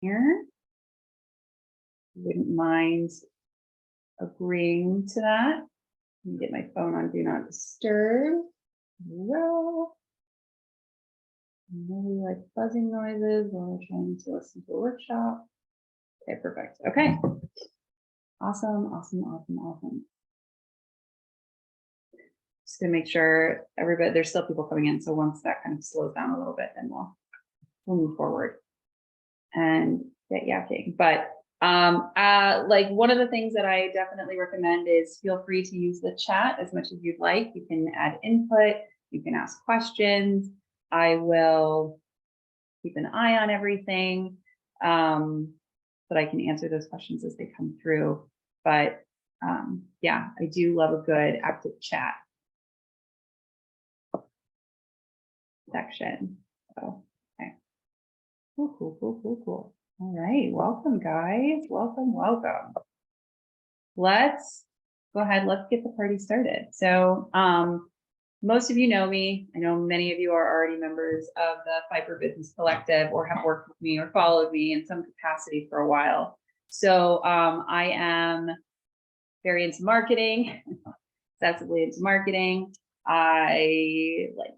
here. Wouldn't mind agreeing to that. Let me get my phone on Do Not Disturb. Well, nobody likes buzzing noises while we're trying to listen to a workshop. Okay, perfect. Okay. Awesome, awesome, awesome, awesome. Just gonna make sure everybody, there's still people coming in. So once that kind of slows down a little bit, then we'll move forward and get yakking. But like one of the things that I definitely recommend is feel free to use the chat as much as you'd like. You can add input, you can ask questions. I will keep an eye on everything, but I can answer those questions as they come through. But yeah, I do love a good active chat section. So, okay. Cool, cool, cool, cool, cool. All right, welcome guys, welcome, welcome. Let's go ahead, let's get the party started. So most of you know me. I know many of you are already members of the Fiber Business Collective or have worked with me or followed me in some capacity for a while. So I am very into marketing, excessively into marketing. I like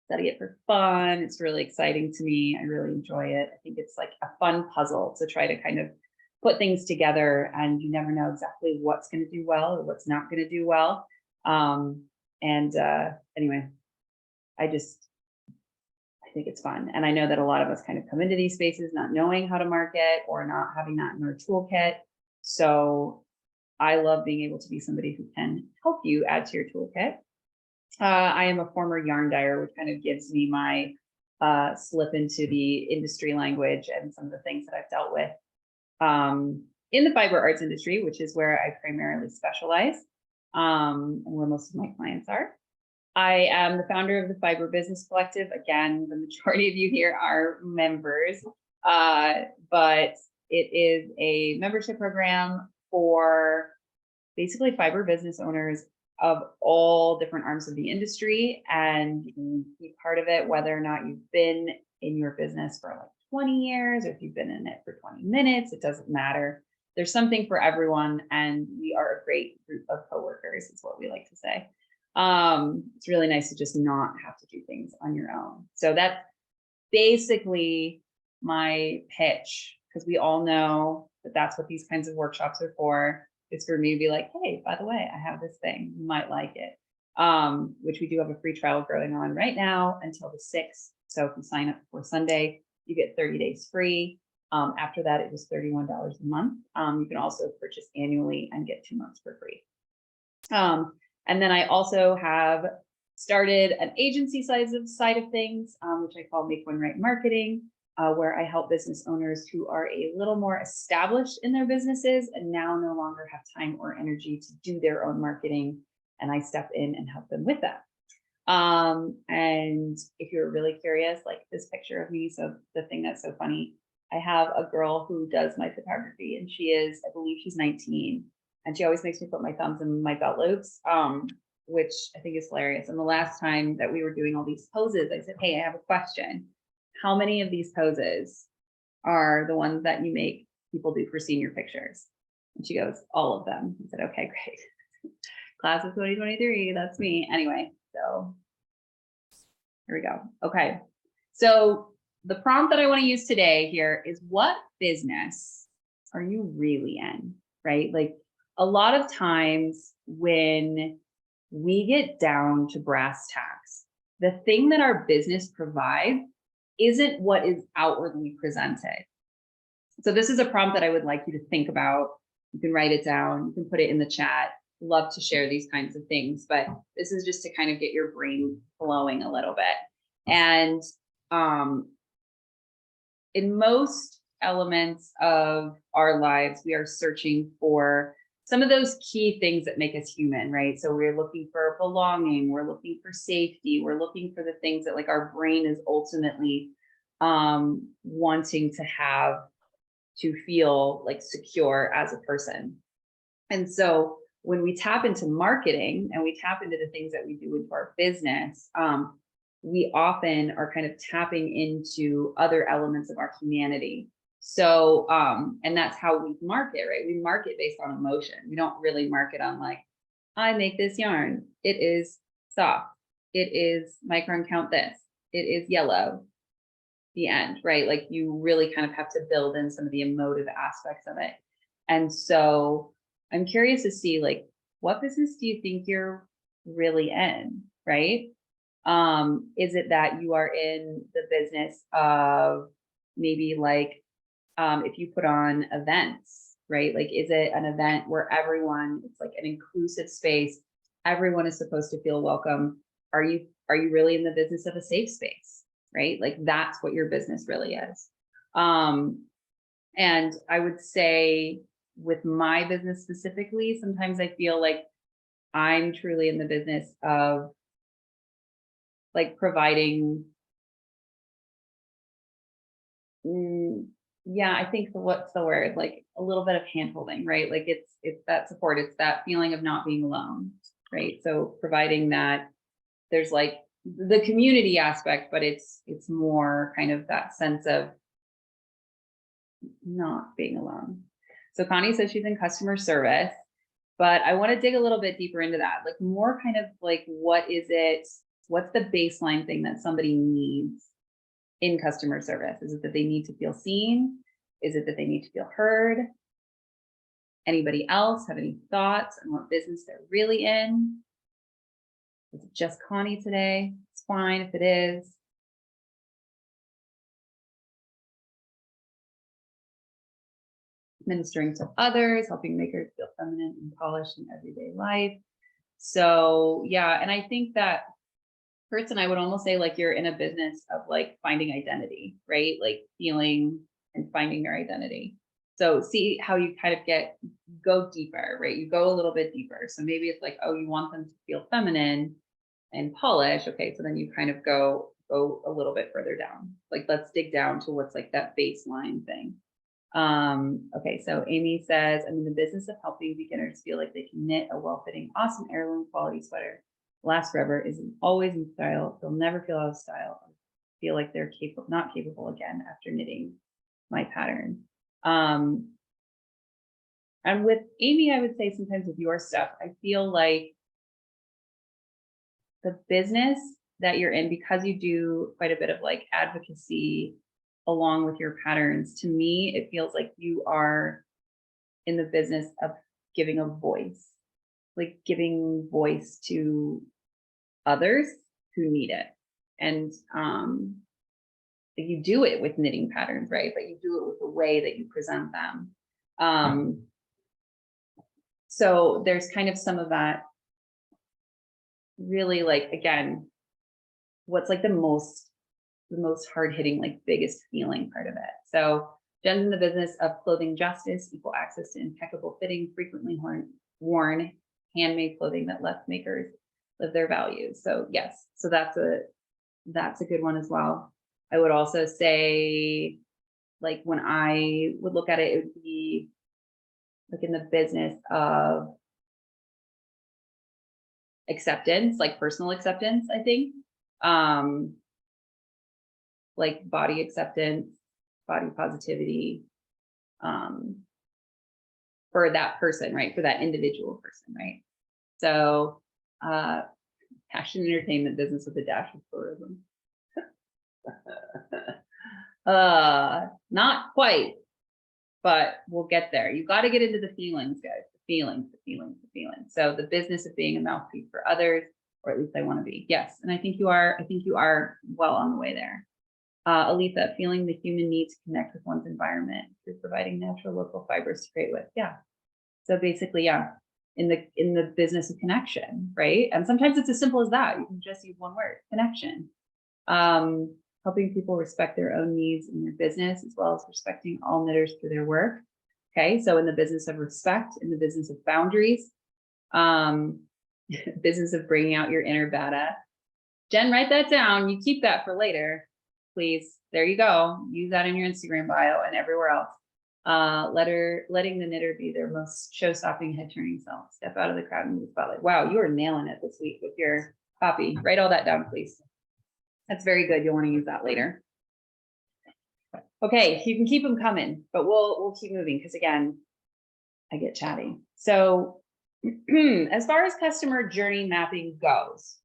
study it for fun. It's really exciting to me. I really enjoy it. I think it's like a fun puzzle to try to kind of put things together, and you never know exactly what's going to do well or what's not going to do well. Anyway, I think it's fun. And I know that a lot of us kind of come into these spaces not knowing how to market or not having that in our toolkit. So I love being able to be somebody who can help you add to your toolkit. I am a former yarn dyer, which kind of gives me my slip into the industry language and some of the things that I've dealt with in the fiber arts industry, which is where I primarily specialize, and where most of my clients are. I am the founder of the Fiber Business Collective. Again, the majority of you here are members, but it is a membership program for basically fiber business owners of all different arms of the industry, and you can be part of it whether or not you've been in your business for like 20 years or if you've been in it for 20 minutes. It doesn't matter. There's something for everyone, and we are a great group of coworkers is what we like to say. It's really nice to just not have to do things on your own. So that's basically my pitch, because we all know that that's what these kinds of workshops are for. It's for me to be like, hey, by the way, I have this thing, you might like it, which we do have a free trial going on right now until the 6th. So if you sign up for Sunday, you get 30 days free. After that, it was $31 a month. You can also purchase annually and get 2 months for free. And then I also have started an agency side of things, which I call Make One Right Marketing, where I help business owners who are a little more established in their businesses and now no longer have time or energy to do their own marketing. And I step in and help them with that. And if you're really curious, like this picture of me, so the thing that's so funny, I have a girl who does my photography, and she is, I believe she's 19, and she always makes me put my thumbs in my belt loops, which I think is hilarious. And the last time that we were doing all these poses, I said, hey, I have a question. How many of these poses are the ones that you make people do for senior pictures? And she goes, all of them. I said, okay, great. Class of 2023, that's me. Anyway, so here we go. Okay, so the prompt that I want to use today here is, what business are you really in, right? Like a lot of times when we get down to brass tacks, the thing that our business provides isn't what is outwardly presented. So this is a prompt that I would like you to think about. You can write it down, you can put it in the chat. Love to share these kinds of things, but this is just to kind of get your brain flowing a little bit. And in most elements of our lives, we are searching for some of those key things that make us human, right? So we're looking for belonging, we're looking for safety, we're looking for the things that like our brain is ultimately wanting to have to feel like secure as a person. And so when we tap into marketing and we tap into the things that we do into our business, we often are kind of tapping into other elements of our humanity. So, and that's how we market, right? We market based on emotion. We don't really market on like, I make this yarn. It is soft. It is micron count this. It is yellow. The end, right? Like you really kind of have to build in some of the emotive aspects of it. And so I'm curious to see like, what business do you think you're really in, right? Is it that you are in the business of maybe like, if you put on events, right? Like, is it an event where everyone, it's like an inclusive space, everyone is supposed to feel welcome? Are you really in the business of a safe space, right? Like that's what your business really is. And I would say with my business specifically, sometimes I feel like I'm truly in the business of like providing, yeah, I think what's the word? Like a little bit of handholding, right? Like it's that support, it's that feeling of not being alone, right? So providing that there's like the community aspect, but it's more kind of that sense of not being alone. So Connie says she's in customer service, but I want to dig a little bit deeper into that, like more kind of like, what is it? What's the baseline thing that somebody needs in customer service? Is it that they need to feel seen? Is it that they need to feel heard? Anybody else have any thoughts on what business they're really in? Is it just Connie today? It's fine if it is. Ministering to others, helping makers feel feminine and polished in everyday life. So yeah, and I think that person, I would almost say like you're in a business of like finding identity, right? Like feeling and finding your identity. So see how you kind of go deeper, right? You go a little bit deeper. So maybe it's like, oh, you want them to feel feminine and polished. Okay, so then you kind of go a little bit further down. Like let's dig down to what's like that baseline thing. Okay, so Amy says, I'm in the business of helping beginners feel like they can knit a well-fitting, awesome heirloom quality sweater. Last forever, is always in style. They'll never feel out of style. Feel like they're not capable again after knitting my pattern. And with Amy, I would say sometimes with your stuff, I feel like the business that you're in, because you do quite a bit of like advocacy along with your patterns, to me, it feels like you are in the business of giving a voice, like giving voice to others who need it. And you do it with knitting patterns, right? But you do it with the way that you present them. So there's kind of some of that really like, again, what's like the most hard-hitting, like biggest feeling part of it. So Jen's in the business of clothing justice, equal access to impeccable fitting, frequently worn, handmade clothing that lets makers live their values. So yes, so that's a good one as well. I would also say, like when I would look at it, it would be like in the business of acceptance, like personal acceptance, I think. Like body acceptance, body positivity, for that person, right? For that individual person, right? So, passion entertainment business with a dash of tourism. Not quite, but we'll get there. You got to get into the feelings, guys. The feelings. So the business of being a mouthpiece for others, or at least I want to be. Yes, and I think you are well on the way there. Aletha, feeling the human need to connect with one's environment through providing natural local fibers to create with. Yeah. So basically, yeah, in the business of connection, right? And sometimes it's as simple as that. You can just use one word, connection. Helping people respect their own needs in their business, as well as respecting all knitters through their work. Okay, so in the business of respect, in the business of boundaries, business of bringing out your inner badass. Jen, write that down. You keep that for later, please. There you go. Use that in your Instagram bio and everywhere else. Letting the knitter be their most show-stopping, head-turning self. Step out of the crowd and move the spotlight. Wow, you are nailing it this week with your copy. Write all that down, please. That's very good. You'll want to use that later. Okay, you can keep them coming, but we'll keep moving because again, I get chatty. So as far as customer journey mapping goes,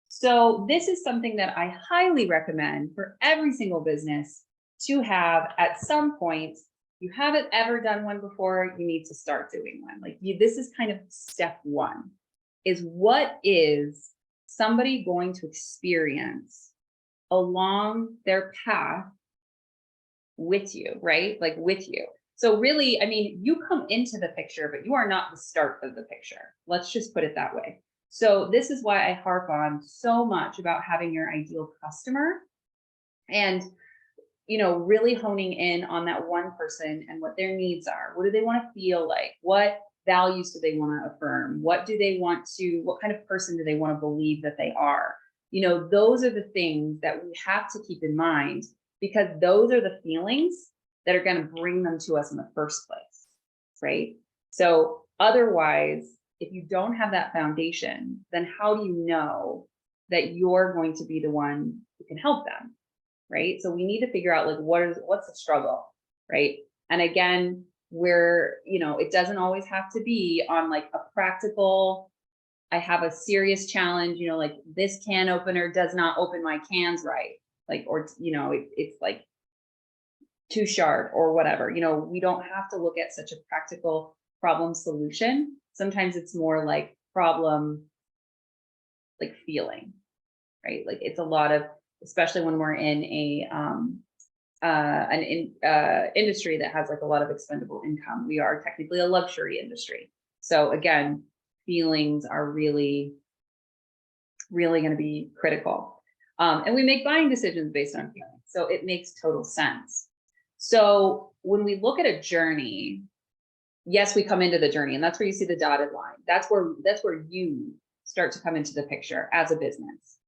so this is something that I highly recommend for every single business to have at some point. You haven't ever done one before, you need to start doing one. Like this is kind of step one, is what is somebody going to experience along their path with you, right? Like with you. So really, I mean, you come into the picture, but you are not the start of the picture. Let's just put it that way. So this is why I harp on so much about having your ideal customer and, really honing in on that one person and what their needs are. What do they want to feel like? What values do they want to affirm? What kind of person do they want to believe that they are? Those are the things that we have to keep in mind because those are the feelings that are going to bring them to us in the first place, right? So otherwise, if you don't have that foundation, then how do you know that you're going to be the one who can help them, right? So we need to figure out like what's the struggle, right? And again, it doesn't always have to be on like a practical, I have a serious challenge, like this can opener does not open my cans right. Like, or, it's like too sharp or whatever. We don't have to look at such a practical problem solution. Sometimes it's more like problem, like feeling, right? Like it's a lot of, especially when we're in an industry that has like a lot of expendable income. We are technically a luxury industry. So again, feelings are really, really going to be critical. And we make buying decisions based on feelings. So it makes total sense. So when we look at a journey, yes, we come into the journey, and that's where you see the dotted line. That's where you start to come into the picture as a business.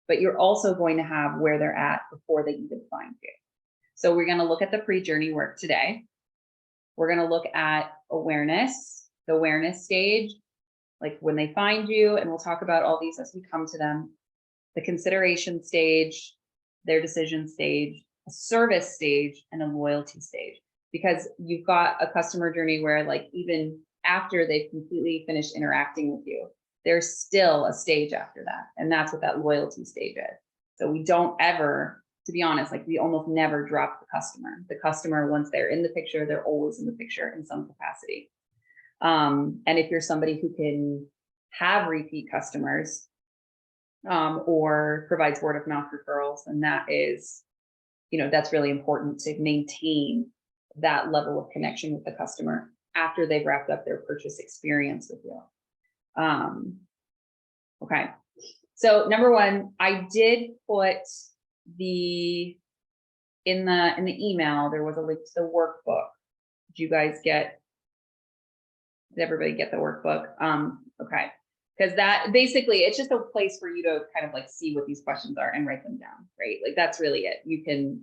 But you're also going to have where they're at before they even find you. So we're going to look at the pre-journey work today. We're going to look at awareness, the awareness stage, like when they find you, and we'll talk about all these as we come to them. The consideration stage, their decision stage, a service stage, and a loyalty stage. Because you've got a customer journey where like even after they've completely finished interacting with you, there's still a stage after that. And that's what that loyalty stage is. So we don't ever, to be honest, like we almost never drop the customer. The customer, once they're in the picture, they're always in the picture in some capacity. And if you're somebody who can have repeat customers, or provides word of mouth referrals, and that is, that's really important to maintain that level of connection with the customer after they've wrapped up their purchase experience with you. Okay. So number one, I did put in the email, there was a link to the workbook. Did everybody get the workbook? Okay. Because that basically, it's just a place for you to kind of like see what these questions are and write them down, right? Like that's really it. You can,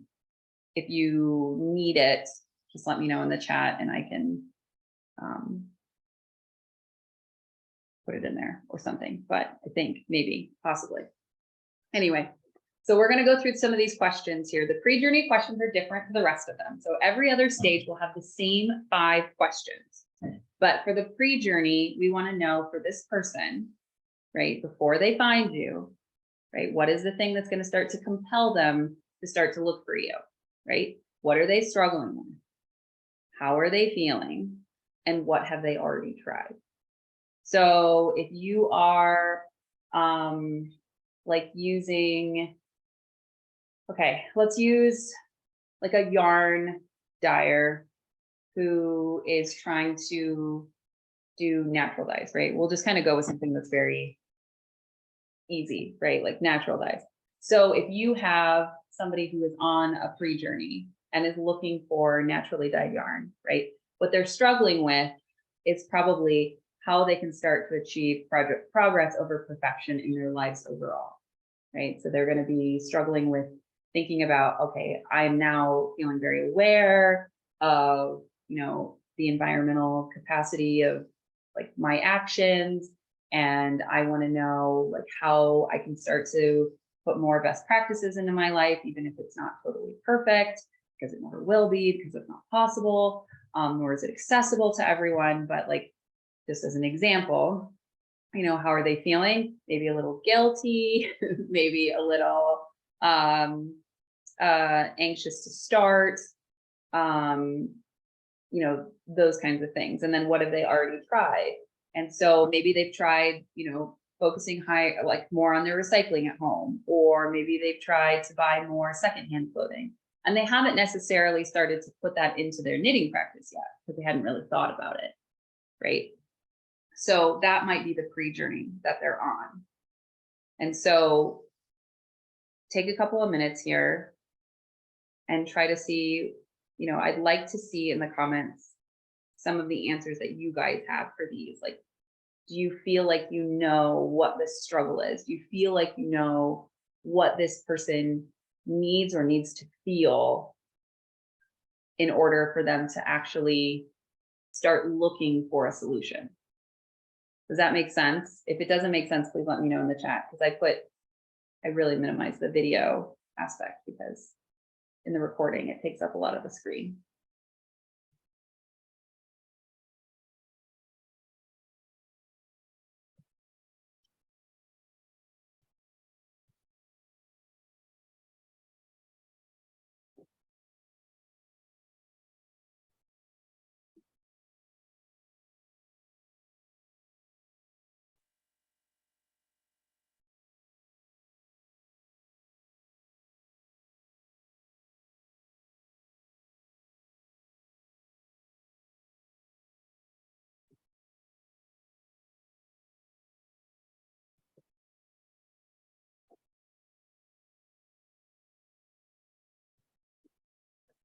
if you need it, just let me know in the chat and I can put it in there or something, but I think maybe, possibly. Anyway, so we're going to go through some of these questions here. The pre-journey questions are different for the rest of them. So every other stage will have the same 5 questions. But for the pre-journey, we want to know for this person, right, before they find you, right, what is the thing that's going to start to compel them to start to look for you, right? What are they struggling with? How are they feeling? And what have they already tried? So if you are like using, okay, let's use like a yarn dyer who is trying to do natural dyes, right? We'll just kind of go with something that's very easy, right? Like natural dyes. So if you have somebody who is on a pre-journey and is looking for naturally dyed yarn, right? What they're struggling with is probably how they can start to achieve progress over perfection in their lives overall, right? So they're going to be struggling with thinking about, okay, I'm now feeling very aware of, the environmental capacity of like my actions. And I want to know like how I can start to put more best practices into my life, even if it's not totally perfect. because it never will be, because it's not possible, nor is it accessible to everyone. But like, just as an example, how are they feeling? Maybe a little guilty, maybe a little anxious to start, those kinds of things. And then what have they already tried? And so maybe they've tried, focusing more on their recycling at home, or maybe they've tried to buy more secondhand clothing. And they haven't necessarily started to put that into their knitting practice yet because they hadn't really thought about it, right? So that might be the pre-journey that they're on. And so take a couple of minutes here and try to see, I'd like to see in the comments some of the answers that you guys have for these. Like, do you feel like you know what this struggle is? Do you feel like you know what this person needs or needs to feel in order for them to actually start looking for a solution? Does that make sense? If it doesn't make sense, please let me know in the chat, because I really minimize the video aspect because in the recording, it takes up a lot of the screen.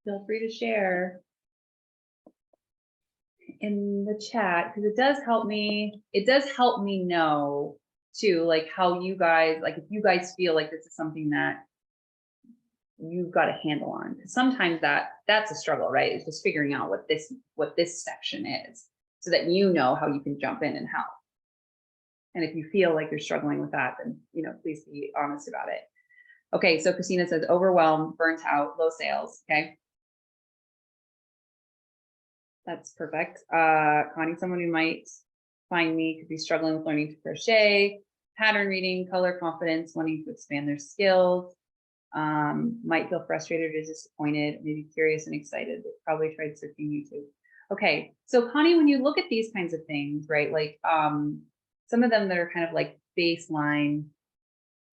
Feel free to share in the chat, because it does help me know too, like how you guys, like if you guys feel like this is something that you've got a handle on, because sometimes that's a struggle, right? It's just figuring out what this section is, so that you know how you can jump in and help. And if you feel like you're struggling with that, then please be honest about it. Okay, so Christina says overwhelmed, burnt out, low sales. Okay, that's perfect. Connie, someone who might find me could be struggling with learning to crochet, pattern reading, color confidence, wanting to expand their skills. Might feel frustrated or disappointed, maybe curious and excited. They've probably tried searching YouTube. Okay, so Connie, when you look at these kinds of things, right, like some of them that are kind of like baseline,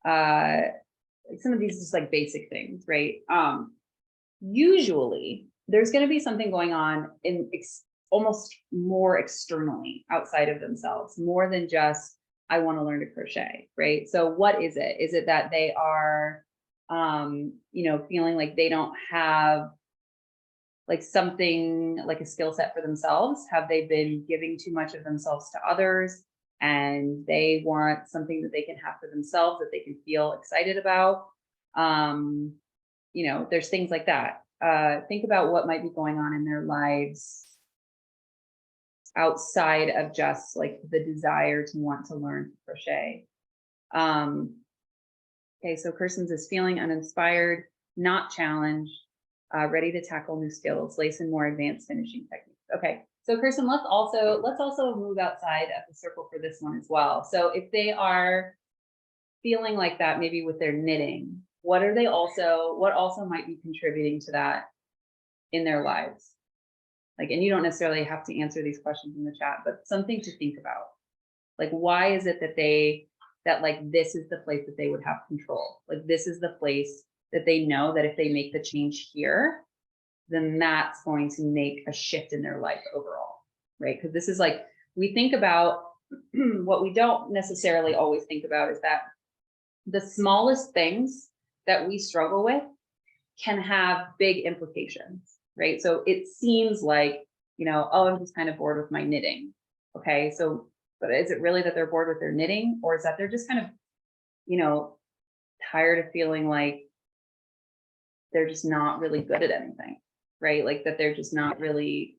some of these just like basic things, right? Usually there's going to be something going on in almost more externally outside of themselves, more than just, I want to learn to crochet, right? So what is it? Is it that they are, feeling like they don't have like something like a skill set for themselves? Have they been giving too much of themselves to others and they want something that they can have for themselves that they can feel excited about? There's things like that. Think about what might be going on in their lives outside of just like the desire to want to learn to crochet. Okay, so Kirsten's is feeling uninspired, not challenged, ready to tackle new skills, lace in more advanced finishing techniques. Okay, so Kirsten, let's also move outside of the circle for this one as well. So if they are feeling like that, maybe with their knitting, what also might be contributing to that in their lives? Like, and you don't necessarily have to answer these questions in the chat, but something to think about. Like, why is it that like this is the place that they would have control? Like, this is the place that they know that if they make the change here, then that's going to make a shift in their life overall, right? Because this is like, we think about what we don't necessarily always think about is that the smallest things that we struggle with can have big implications, right? So it seems like, oh, I'm just kind of bored with my knitting. Okay, so, but is it really that they're bored with their knitting, or is that they're just kind of, tired of feeling like they're just not really good at anything, right? Like that they're just not really,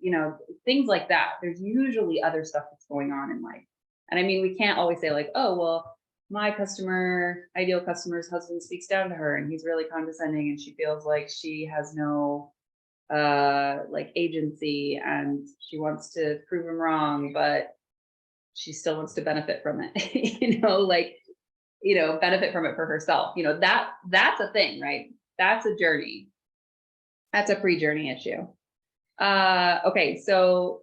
things like that. There's usually other stuff that's going on in life. And I mean, we can't always say like, oh, well, my ideal customer's husband speaks down to her and he's really condescending and she feels like she has no like agency, and she wants to prove them wrong, but she still wants to benefit from it. Like, benefit from it for herself. That's a thing, right? That's a journey. That's a pre-journey issue. Okay, so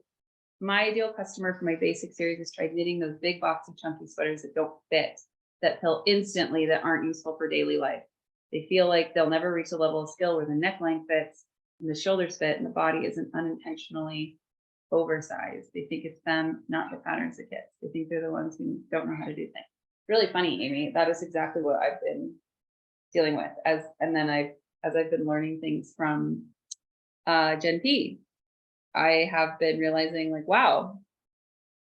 my ideal customer for my basic series has tried knitting those big box of chunky sweaters that don't fit, that fill instantly, that aren't useful for daily life. They feel like they'll never reach a level of skill where the neckline fits and the shoulders fit and the body isn't unintentionally oversized. They think it's them, not the patterns that fit. They think they're the ones who don't know how to do things. Really funny, Amy. That is exactly what I've been dealing with as I've been learning things from Gen P. I have been realizing, like, wow,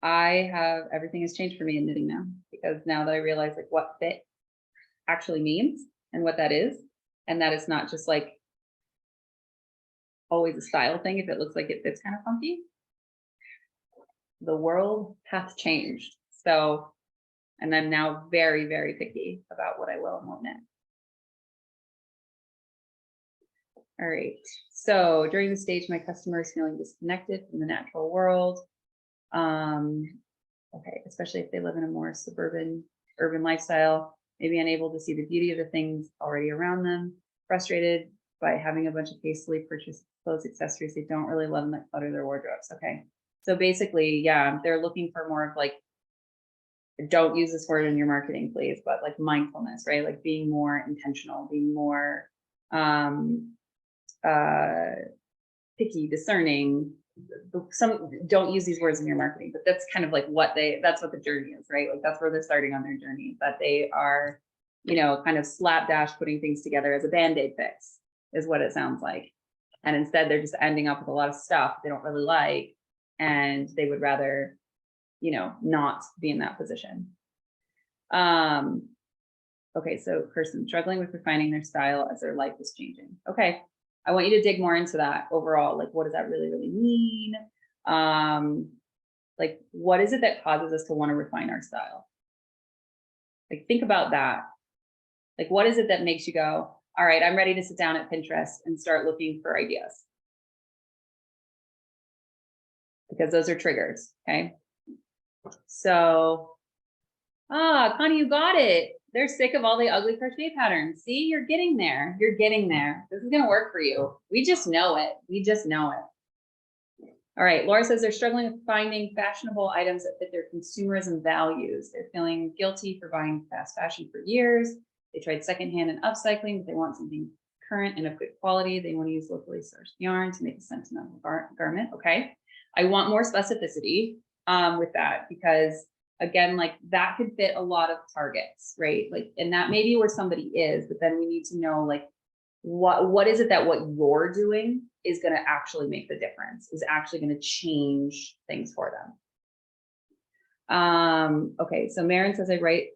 everything has changed for me in knitting now, because now that I realize like what fit actually means and what that is, and that it's not just like always a style thing if it looks like it fits kind of funky. The world hath changed. So, and I'm now very, very picky about what I will and won't knit. All right. So during the stage, my customer is feeling disconnected from the natural world. Okay, especially if they live in a more suburban, urban lifestyle, maybe unable to see the beauty of the things already around them, frustrated by having a bunch of hastily purchased clothes, accessories they don't really love and that clutter their wardrobes. Okay. So basically, yeah, they're looking for more of like, don't use this word in your marketing, please, but like mindfulness, right? Like being more intentional, being more picky, discerning. Some don't use these words in your marketing, but that's kind of like that's what the journey is, right? Like that's where they're starting on their journey, that they are, kind of slapdash putting things together as a Band-Aid fix is what it sounds like. And instead they're just ending up with a lot of stuff they don't really like, and they would rather, not be in that position. Okay, so person struggling with refining their style as their life is changing. Okay, I want you to dig more into that overall. Like, what does that really, really mean? Like, what is it that causes us to want to refine our style? Like, think about that. Like, what is it that makes you go, all right, I'm ready to sit down at Pinterest and start looking for ideas? Because those are triggers, okay? So, Connie, you got it. They're sick of all the ugly crochet patterns. See, you're getting there. You're getting there. This is going to work for you. We just know it. We just know it. All right. Laura says they're struggling with finding fashionable items that fit their consumerism values. They're feeling guilty for buying fast fashion for years. They tried secondhand and upcycling, but they want something current and of good quality. They want to use locally sourced yarn to make a sentimental garment. Okay. I want more specificity with that, because again, like that could fit a lot of targets, right? Like, and that may be where somebody is, but then we need to know like, what is it that what you're doing is going to actually make the difference, is actually going to change things for them. Okay, so Maren says, I write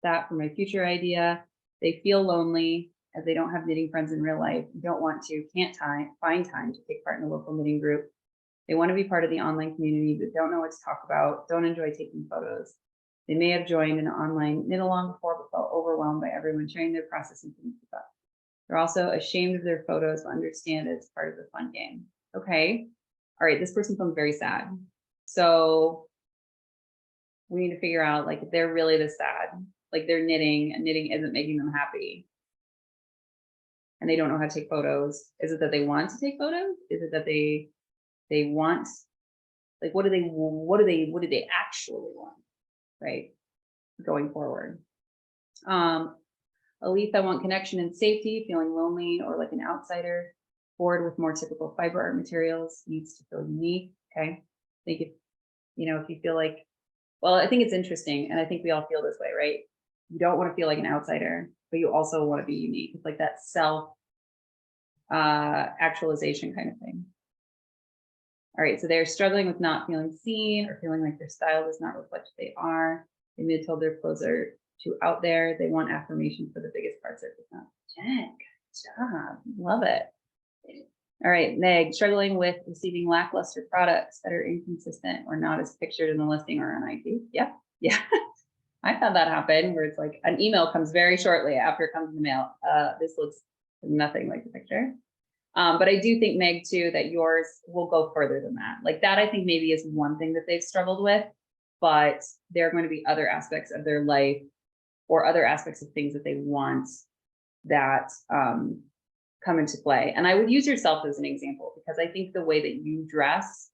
that for my future idea. They feel lonely as they don't have knitting friends in real life, don't want to, can't find time to take part in a local knitting group. They want to be part of the online community, but don't know what to talk about, don't enjoy taking photos. They may have joined an online knit along before, but felt overwhelmed by everyone sharing their process and things like that. They're also ashamed of their photos, but understand it's part of the fun game. Okay. All right. This person feels very sad. So we need to figure out, like, if they're really this sad, like they're knitting and knitting isn't making them happy, and they don't know how to take photos. Is it that they want to take photos? Is it that they want, like, what do they actually want, right? Going forward. Aletha want connection and safety, feeling lonely or like an outsider, bored with more typical fiber art materials, needs to feel unique. Okay. I think if you feel like, well, I think it's interesting, and I think we all feel this way, right? You don't want to feel like an outsider, but you also want to be unique. It's like that self actualization kind of thing. All right, so they're struggling with not feeling seen or feeling like their style does not reflect who they are. They may have told their clothes are too out there. They want affirmation for the biggest parts of it. Jen, good job. Love it. All right, Meg, struggling with receiving lackluster products that are inconsistent or not as pictured in the listing or on IG. Yeah, yeah. I've had that happen where it's like an email comes very shortly after it comes in the mail. This looks nothing like the picture. But I do think, Meg, too, that yours will go further than that. Like that, I think maybe is one thing that they've struggled with, but there are going to be other aspects of their life or other aspects of things that they want that come into play. And I would use yourself as an example, because I think the way that you dress,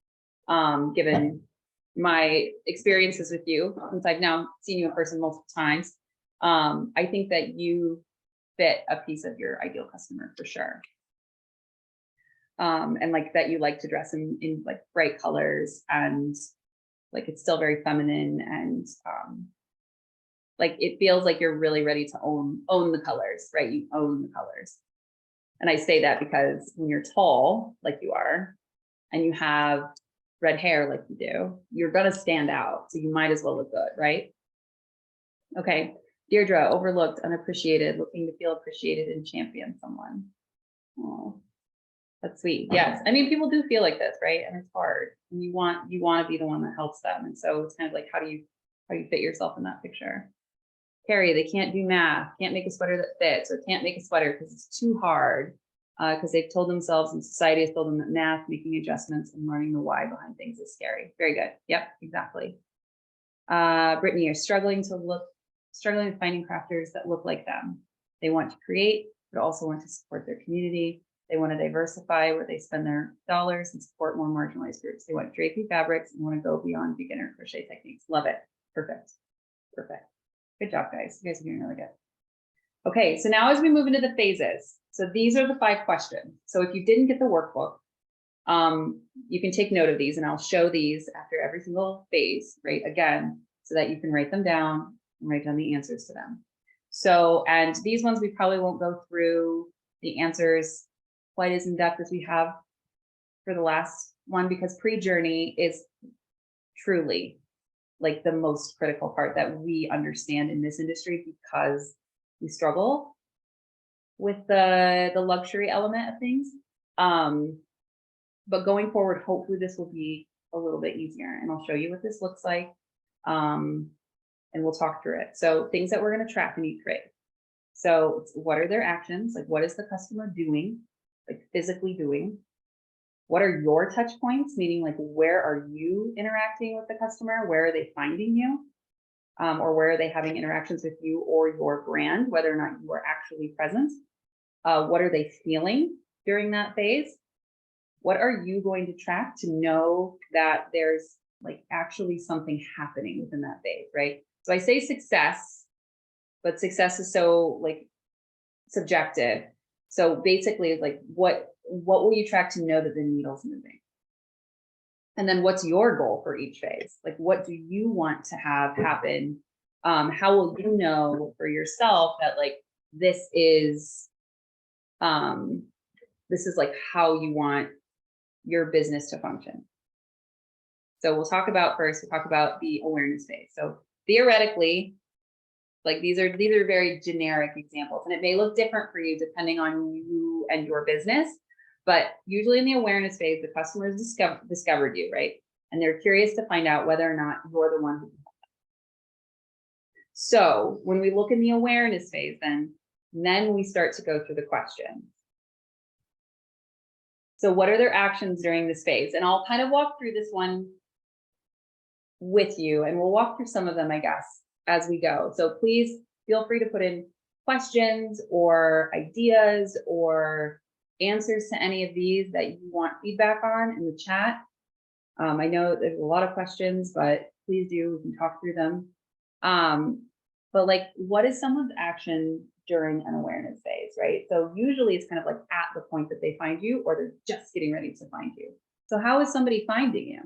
given my experiences with you, since I've now seen you in person multiple times, I think that you fit a piece of your ideal customer for sure. And like that you like to dress in like bright colors, and like it's still very feminine, and like it feels like you're really ready to own the colors, right? You own the colors. And I say that because when you're tall, like you are, and you have red hair like you do, you're gonna stand out. So you might as well look good, right? Okay, Deirdre, overlooked, unappreciated, looking to feel appreciated and champion someone. Oh, that's sweet. Yes, I mean, people do feel like this, right? And it's hard. And you want to be the one that helps them. And so it's kind of like, how do you fit yourself in that picture? Carrie, they can't do math, can't make a sweater that fits, or can't make a sweater because it's too hard, because they've told themselves and society has told them that math, making adjustments, and learning the why behind things is scary. Very good. Yep, exactly. Brittany, you're struggling with finding crafters that look like them. They want to create, but also want to support their community. They want to diversify where they spend their dollars and support more marginalized groups. They want drapey fabrics and want to go beyond beginner crochet techniques. Love it. Perfect. Perfect. Good job, guys. You guys are doing really good. Okay, so now as we move into the phases, so these are the 5 questions. So if you didn't get the workbook, you can take note of these, and I'll show these after every single phase, right? Again, so that you can write them down and write down the answers to them. So, and these ones we probably won't go through the answers quite as in depth as we have for the last one, because pre-journey is truly like the most critical part that we understand in this industry, because we struggle with the luxury element of things. But going forward, hopefully this will be a little bit easier, and I'll show you what this looks like. And we'll talk through it. So things that we're going to track in each phase. So what are their actions? Like, what is the customer doing, like physically doing? What are your touch points? Meaning, like, where are you interacting with the customer? Where are they finding you? Or where are they having interactions with you or your brand, whether or not you are actually present? What are they feeling during that phase? What are you going to track to know that there's like actually something happening within that phase, right? So I say success, but success is so like subjective. So basically, it's like, what will you track to know that the needle's moving? And then what's your goal for each phase? Like, what do you want to have happen? How will you know for yourself that like this is like how you want your business to function? So we'll talk about the awareness phase. So theoretically, like these are very generic examples, and it may look different for you depending on you and your business. But usually in the awareness phase, the customer has discovered you, right? And they're curious to find out whether or not you're the one who can help them. So when we look in the awareness phase, then we start to go through the questions. So what are their actions during this phase? And I'll kind of walk through this one with you, and we'll walk through some of them, I guess, as we go. So please feel free to put in questions or ideas or answers to any of these that you want feedback on in the chat. I know there's a lot of questions, but please do, we can talk through them. But like, what is someone's action during an awareness phase, right? So usually it's kind of like at the point that they find you, or they're just getting ready to find you. So how is somebody finding you?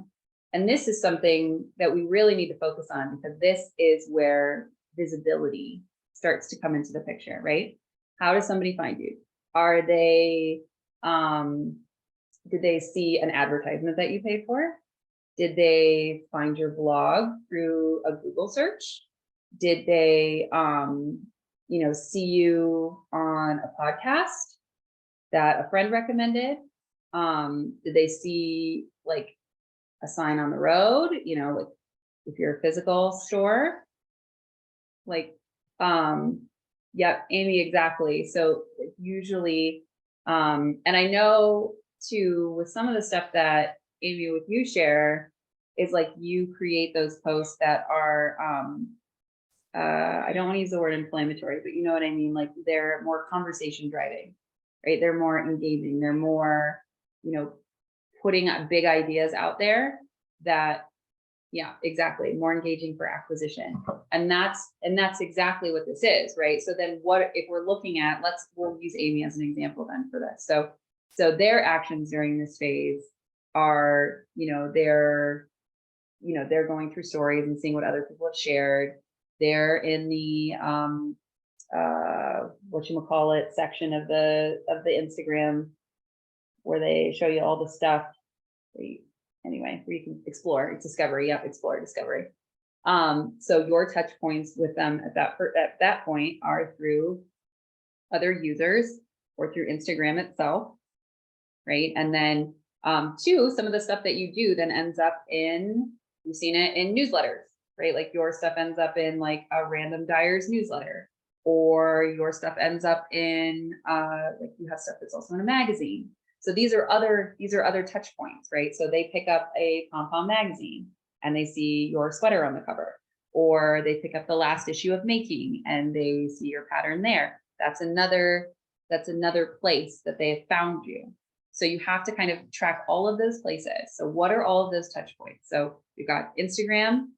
And this is something that we really need to focus on, because this is where visibility starts to come into the picture, right? How does somebody find you? Are they, did they see an advertisement that you paid for? Did they find your blog through a Google search? Did they, see you on a podcast that a friend recommended? Did they see like a sign on the road, like if you're a physical store, like, yep, Amy, exactly. So usually And I know too, with some of the stuff that Amy, with you share, is like you create those posts that are, I don't want to use the word inflammatory, but you know what I mean? Like they're more conversation driving, right? They're more engaging. They're more, you know, putting big ideas out there that, yeah, exactly. More engaging for acquisition. And that's exactly what this is, right? So then what, if we're looking at, we'll use Amy as an example then for this. So their actions during this phase are, they're going through stories and seeing what other people have shared. They're in the, whatchamacallit section of the Instagram where they show you all the stuff. Anyway, where you can explore. It's discovery. Yep, explore, discovery. So your touch points with them at that point are through other users or through Instagram itself, right? And then two, some of the stuff that you do then ends up in, you've seen it in newsletters, right? Like your stuff ends up in like a Random Dyers newsletter, or your stuff ends up in like you have stuff that's also in a magazine. So these are other touch points, right? So they pick up a pom-pom magazine and they see your sweater on the cover, or they pick up the last issue of Making and they see your pattern there. That's another place that they have found you. So you have to kind of track all of those places. So what are all of those touch points? So you've got Instagram,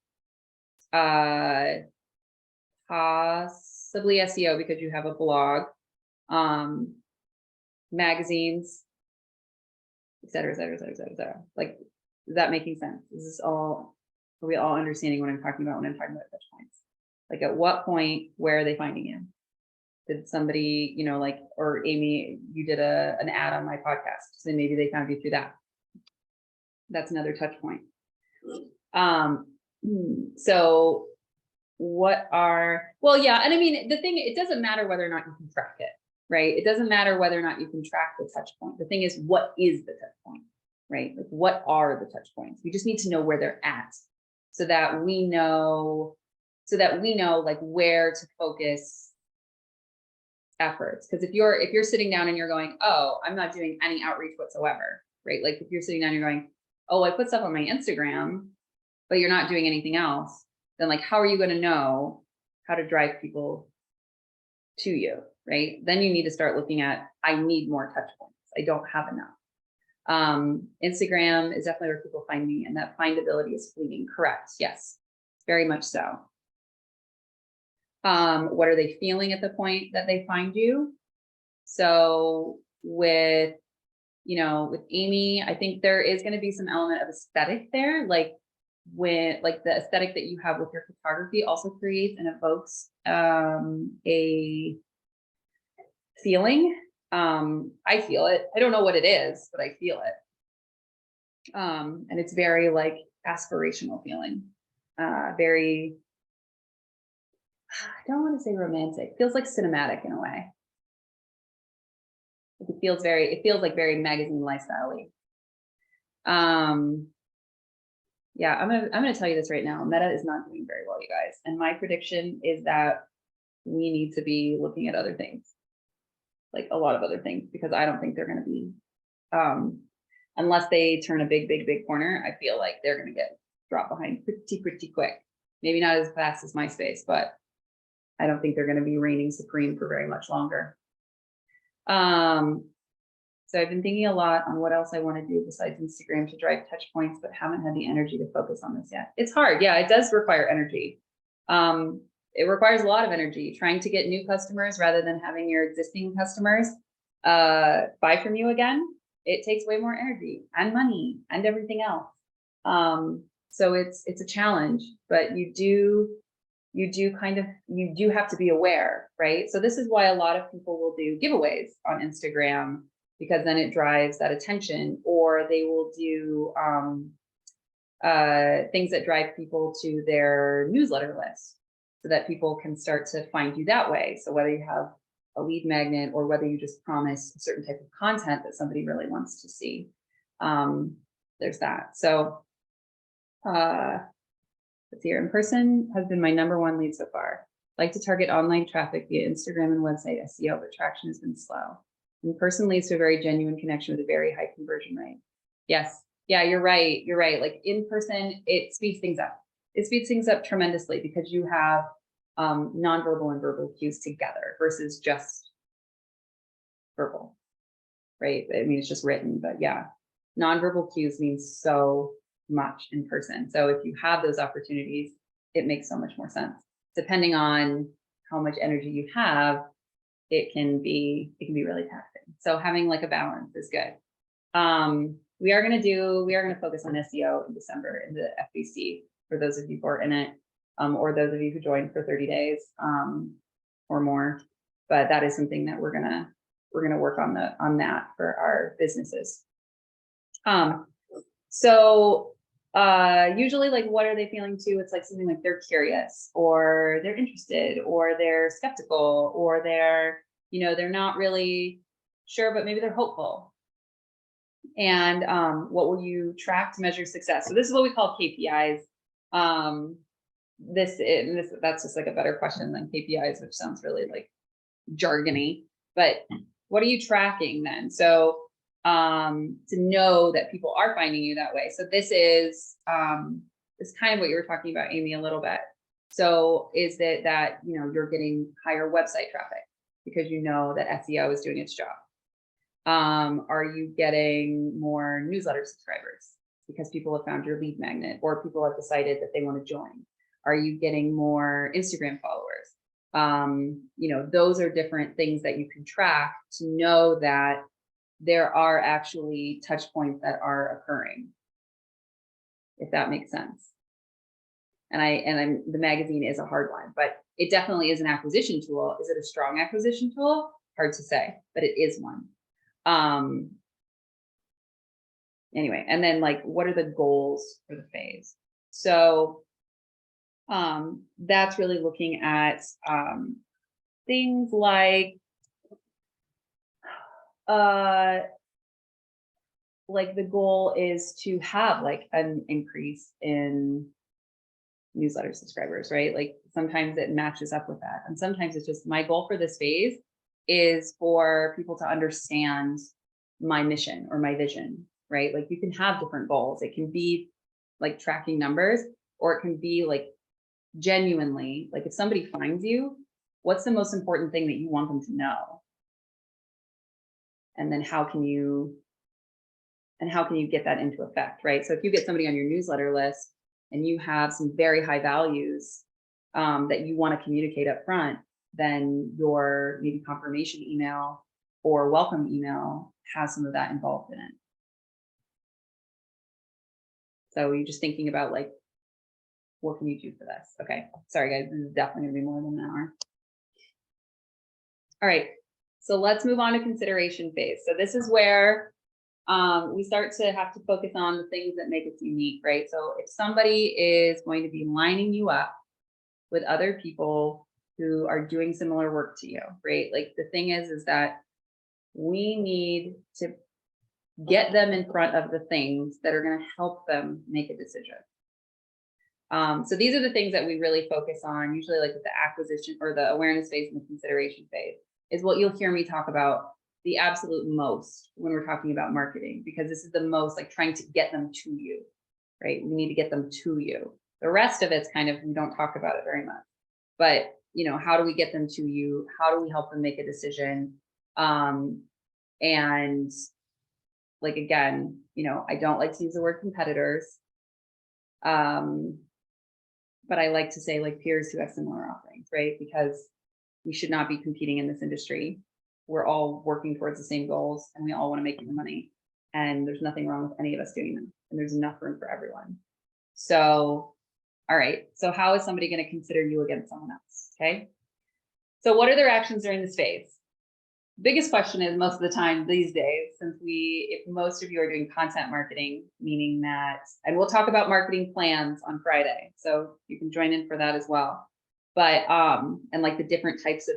possibly SEO because you have a blog, magazines, et cetera, et cetera, et cetera, et cetera, et cetera. Like, is that making sense? Are we all understanding what I'm talking about when I'm talking about touch points? Like at what point, where are they finding you? Did somebody, like, or Amy, you did an ad on my podcast, so maybe they found you through that. That's another touch point. So yeah, and I mean, the thing, it doesn't matter whether or not you can track it, right? It doesn't matter whether or not you can track the touch point. The thing is, what is the touch point, right? Like, what are the touch points? We just need to know where they're at so that we know like where to focus efforts. Because if you're sitting down and you're going, oh, I'm not doing any outreach whatsoever, right? Like if you're sitting down and you're going, oh, I put stuff on my Instagram, but you're not doing anything else, then like, how are you going to know how to drive people to you, right? Then you need to start looking at, I need more touch points. I don't have enough. Instagram is definitely where people find me, and that findability is fleeting. Correct. Yes, very much so. What are they feeling at the point that they find you? So with Amy, I think there is going to be some element of aesthetic there, like the aesthetic that you have with your photography also creates and evokes a feeling. I feel it. I don't know what it is, but I feel it. And it's very like aspirational feeling. Very, I don't want to say romantic. It feels like cinematic in a way. It feels like very magazine lifestyle-y. Yeah, I'm gonna tell you this right now. Meta is not doing very well, you guys. And my prediction is that we need to be looking at other things, like a lot of other things, because I don't think they're gonna be, unless they turn a big corner, I feel like they're gonna get dropped behind pretty quick. Maybe not as fast as MySpace, but I don't think they're gonna be reigning supreme for very much longer. So I've been thinking a lot on what else I want to do besides Instagram to drive touch points, but haven't had the energy to focus on this yet. It's hard. Yeah, it does require energy. It requires a lot of energy trying to get new customers rather than having your existing customers buy from you again. It takes way more energy and money and everything else. So it's a challenge, but you do have to be aware, right? So this is why a lot of people will do giveaways on Instagram, because then it drives that attention, or they will do things that drive people to their newsletter list so that people can start to find you that way. So whether you have a lead magnet or whether you just promise a certain type of content that somebody really wants to see, there's that. So let's see here. In person has been my #1 lead so far. Like to target online traffic via Instagram and website SEO, but traction has been slow. In-person leads to a very genuine connection with a very high conversion rate. Yes. Yeah, you're right. You're right. Like in person, it speeds things up. It speeds things up tremendously because you have nonverbal and verbal cues together versus just verbal, right? I mean, it's just written, but yeah, nonverbal cues means so much in person. So if you have those opportunities, it makes so much more sense. Depending on how much energy you have, it can be really taxing. So having like a balance is good. We are going to focus on SEO in December in the FBC for those of you who are in it, or those of you who joined for 30 days or more. But that is something that we're gonna work on that for our businesses. Usually, like, what are they feeling too? It's like something like they're curious, or they're interested, or they're skeptical, or they're not really sure, but maybe they're hopeful. And what will you track to measure success? So this is what we call KPIs. That's just like a better question than KPIs, which sounds really like jargony. But what are you tracking then? So to know that people are finding you that way. So this is kind of what you were talking about, Amy, a little bit. So is it that you're getting higher website traffic because you know that SEO is doing its job? Are you getting more newsletter subscribers because people have found your lead magnet, or people have decided that they want to join? Are you getting more Instagram followers? Those are different things that you can track to know that there are actually touch points that are occurring, if that makes sense. And the magazine is a hard one, but it definitely is an acquisition tool. Is it a strong acquisition tool? Hard to say, but it is one. Anyway, and then like, what are the goals for the phase? So that's really looking at things like the goal is to have like an increase in newsletter subscribers, right? Like sometimes it matches up with that, and sometimes it's just my goal for this phase is for people to understand my mission or my vision, right? Like you can have different goals. It can be like tracking numbers, or it can be like genuinely, like if somebody finds you, what's the most important thing that you want them to know? And then how can you get that into effect, right? So if you get somebody on your newsletter list and you have some very high values that you want to communicate up front, then your maybe confirmation email or welcome email has some of that involved in it. So you're just thinking about like, what can you do for this? Okay, sorry guys, this is definitely gonna be more than an hour. All right, so let's move on to consideration phase. So this is where we start to have to focus on the things that make us unique, right? So if somebody is going to be lining you up with other people who are doing similar work to you, right? Like the thing is that we need to get them in front of the things that are going to help them make a decision. So these are the things that we really focus on, usually like with the acquisition or the awareness phase and the consideration phase, is what you'll hear me talk about the absolute most when we're talking about marketing, because this is the most like trying to get them to you, right? We need to get them to you. The rest of it's kind of, we don't talk about it very much, but how do we get them to you? How do we help them make a decision? And like, again, I don't like to use the word competitors. But I like to say like peers who have similar offerings, right? Because we should not be competing in this industry. We're all working towards the same goals and we all want to make more money. And there's nothing wrong with any of us doing them. And there's enough room for everyone. So, all right. So how is somebody going to consider you against someone else? Okay. So what are their actions during this phase? Biggest question is most of the time these days, if most of you are doing content marketing, meaning that, and we'll talk about marketing plans on Friday, so you can join in for that as well. But, and like the different types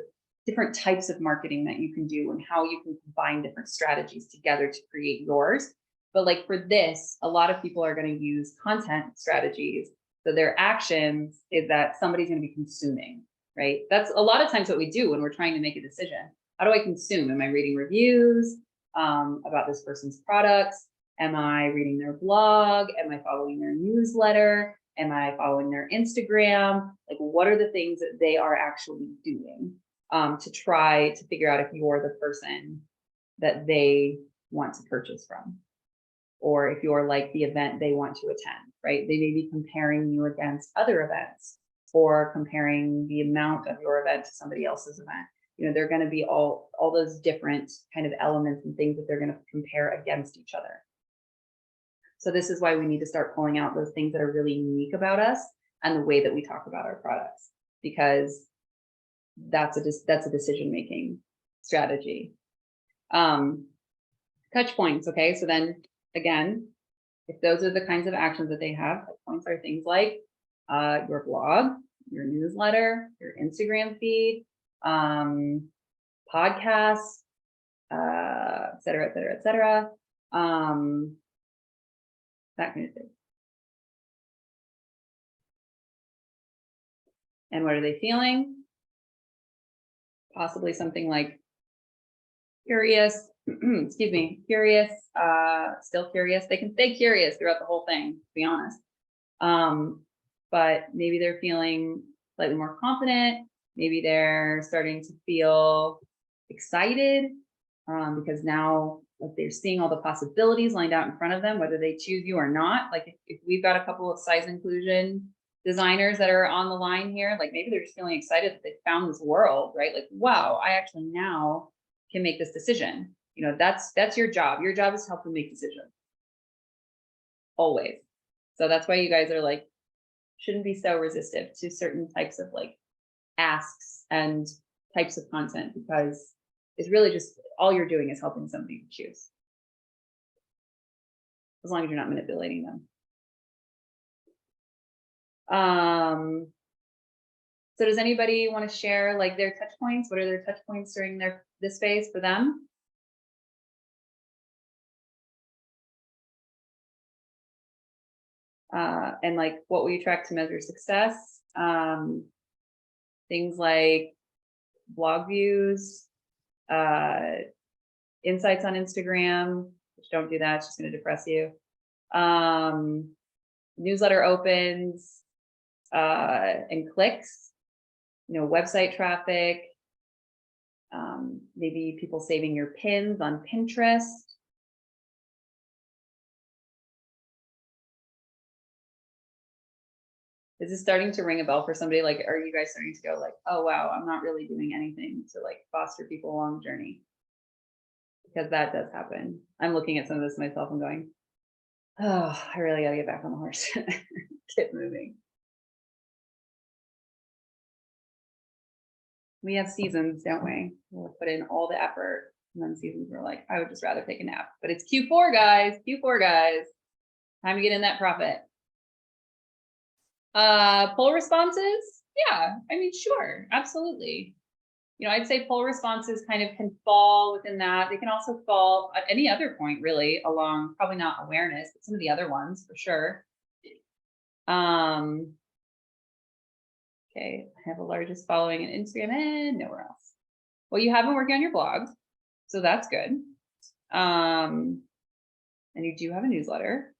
of marketing that you can do and how you can combine different strategies together to create yours. But like for this, a lot of people are going to use content strategies. So their actions is that somebody's going to be consuming, right? That's a lot of times what we do when we're trying to make a decision. how do I consume? Am I reading reviews about this person's products? Am I reading their blog? Am I following their newsletter? Am I following their Instagram? Like, what are the things that they are actually doing to try to figure out if you're the person that they want to purchase from, or if you're like the event they want to attend, right? They may be comparing you against other events, or comparing the amount of your event to somebody else's event. You know, they're going to be all those different kind of elements and things that they're going to compare against each other. So this is why we need to start pulling out those things that are really unique about us and the way that we talk about our products, because that's a decision-making strategy. Touch points. Okay. So then again, if those are the kinds of actions that they have, touch points are things like your blog, your newsletter, your Instagram feed, podcasts, et cetera, et cetera, et cetera. That kind of thing. And what are they feeling? Possibly something like curious, excuse me, curious, still curious. They can stay curious throughout the whole thing, to be honest. But maybe they're feeling slightly more confident. Maybe they're starting to feel excited because now, like, they're seeing all the possibilities lined out in front of them, whether they choose you or not. Like if we've got a couple of size inclusion designers that are on the line here, like maybe they're just feeling excited that they found this world, right? Like, wow, I actually now can make this decision. You know, that's your job. Your job is to help them make decisions. Always. So that's why you guys are like, shouldn't be so resistive to certain types of like asks and types of content, because it's really just all you're doing is helping somebody to choose, as long as you're not manipulating them. So does anybody want to share like their touch points? What are their touch points during this phase for them? And like, what will you track to measure success? Things like blog views, insights on Instagram, which don't do that, it's just going to depress you. Newsletter opens and clicks, you know, website traffic, maybe people saving your pins on Pinterest. Is this starting to ring a bell for somebody? Like, are you guys starting to go like, oh, wow, I'm not really doing anything to like foster people along the journey? Because that does happen. I'm looking at some of this myself and going, oh, I really got to get back on the horse, get moving. We have seasons, don't we? We'll put in all the effort, and then seasons we're like, I would just rather take a nap. But it's Q4, guys. Q4, guys. Time to get in that profit. Poll responses? Yeah, I mean, sure, absolutely. You know, I'd say poll responses kind of can fall within that. They can also fall at any other point, really, along, probably not awareness, but some of the other ones for sure. Okay, I have the largest following in Instagram and nowhere else. Well, you have been working on your blogs, so that's good. And you do have a newsletter.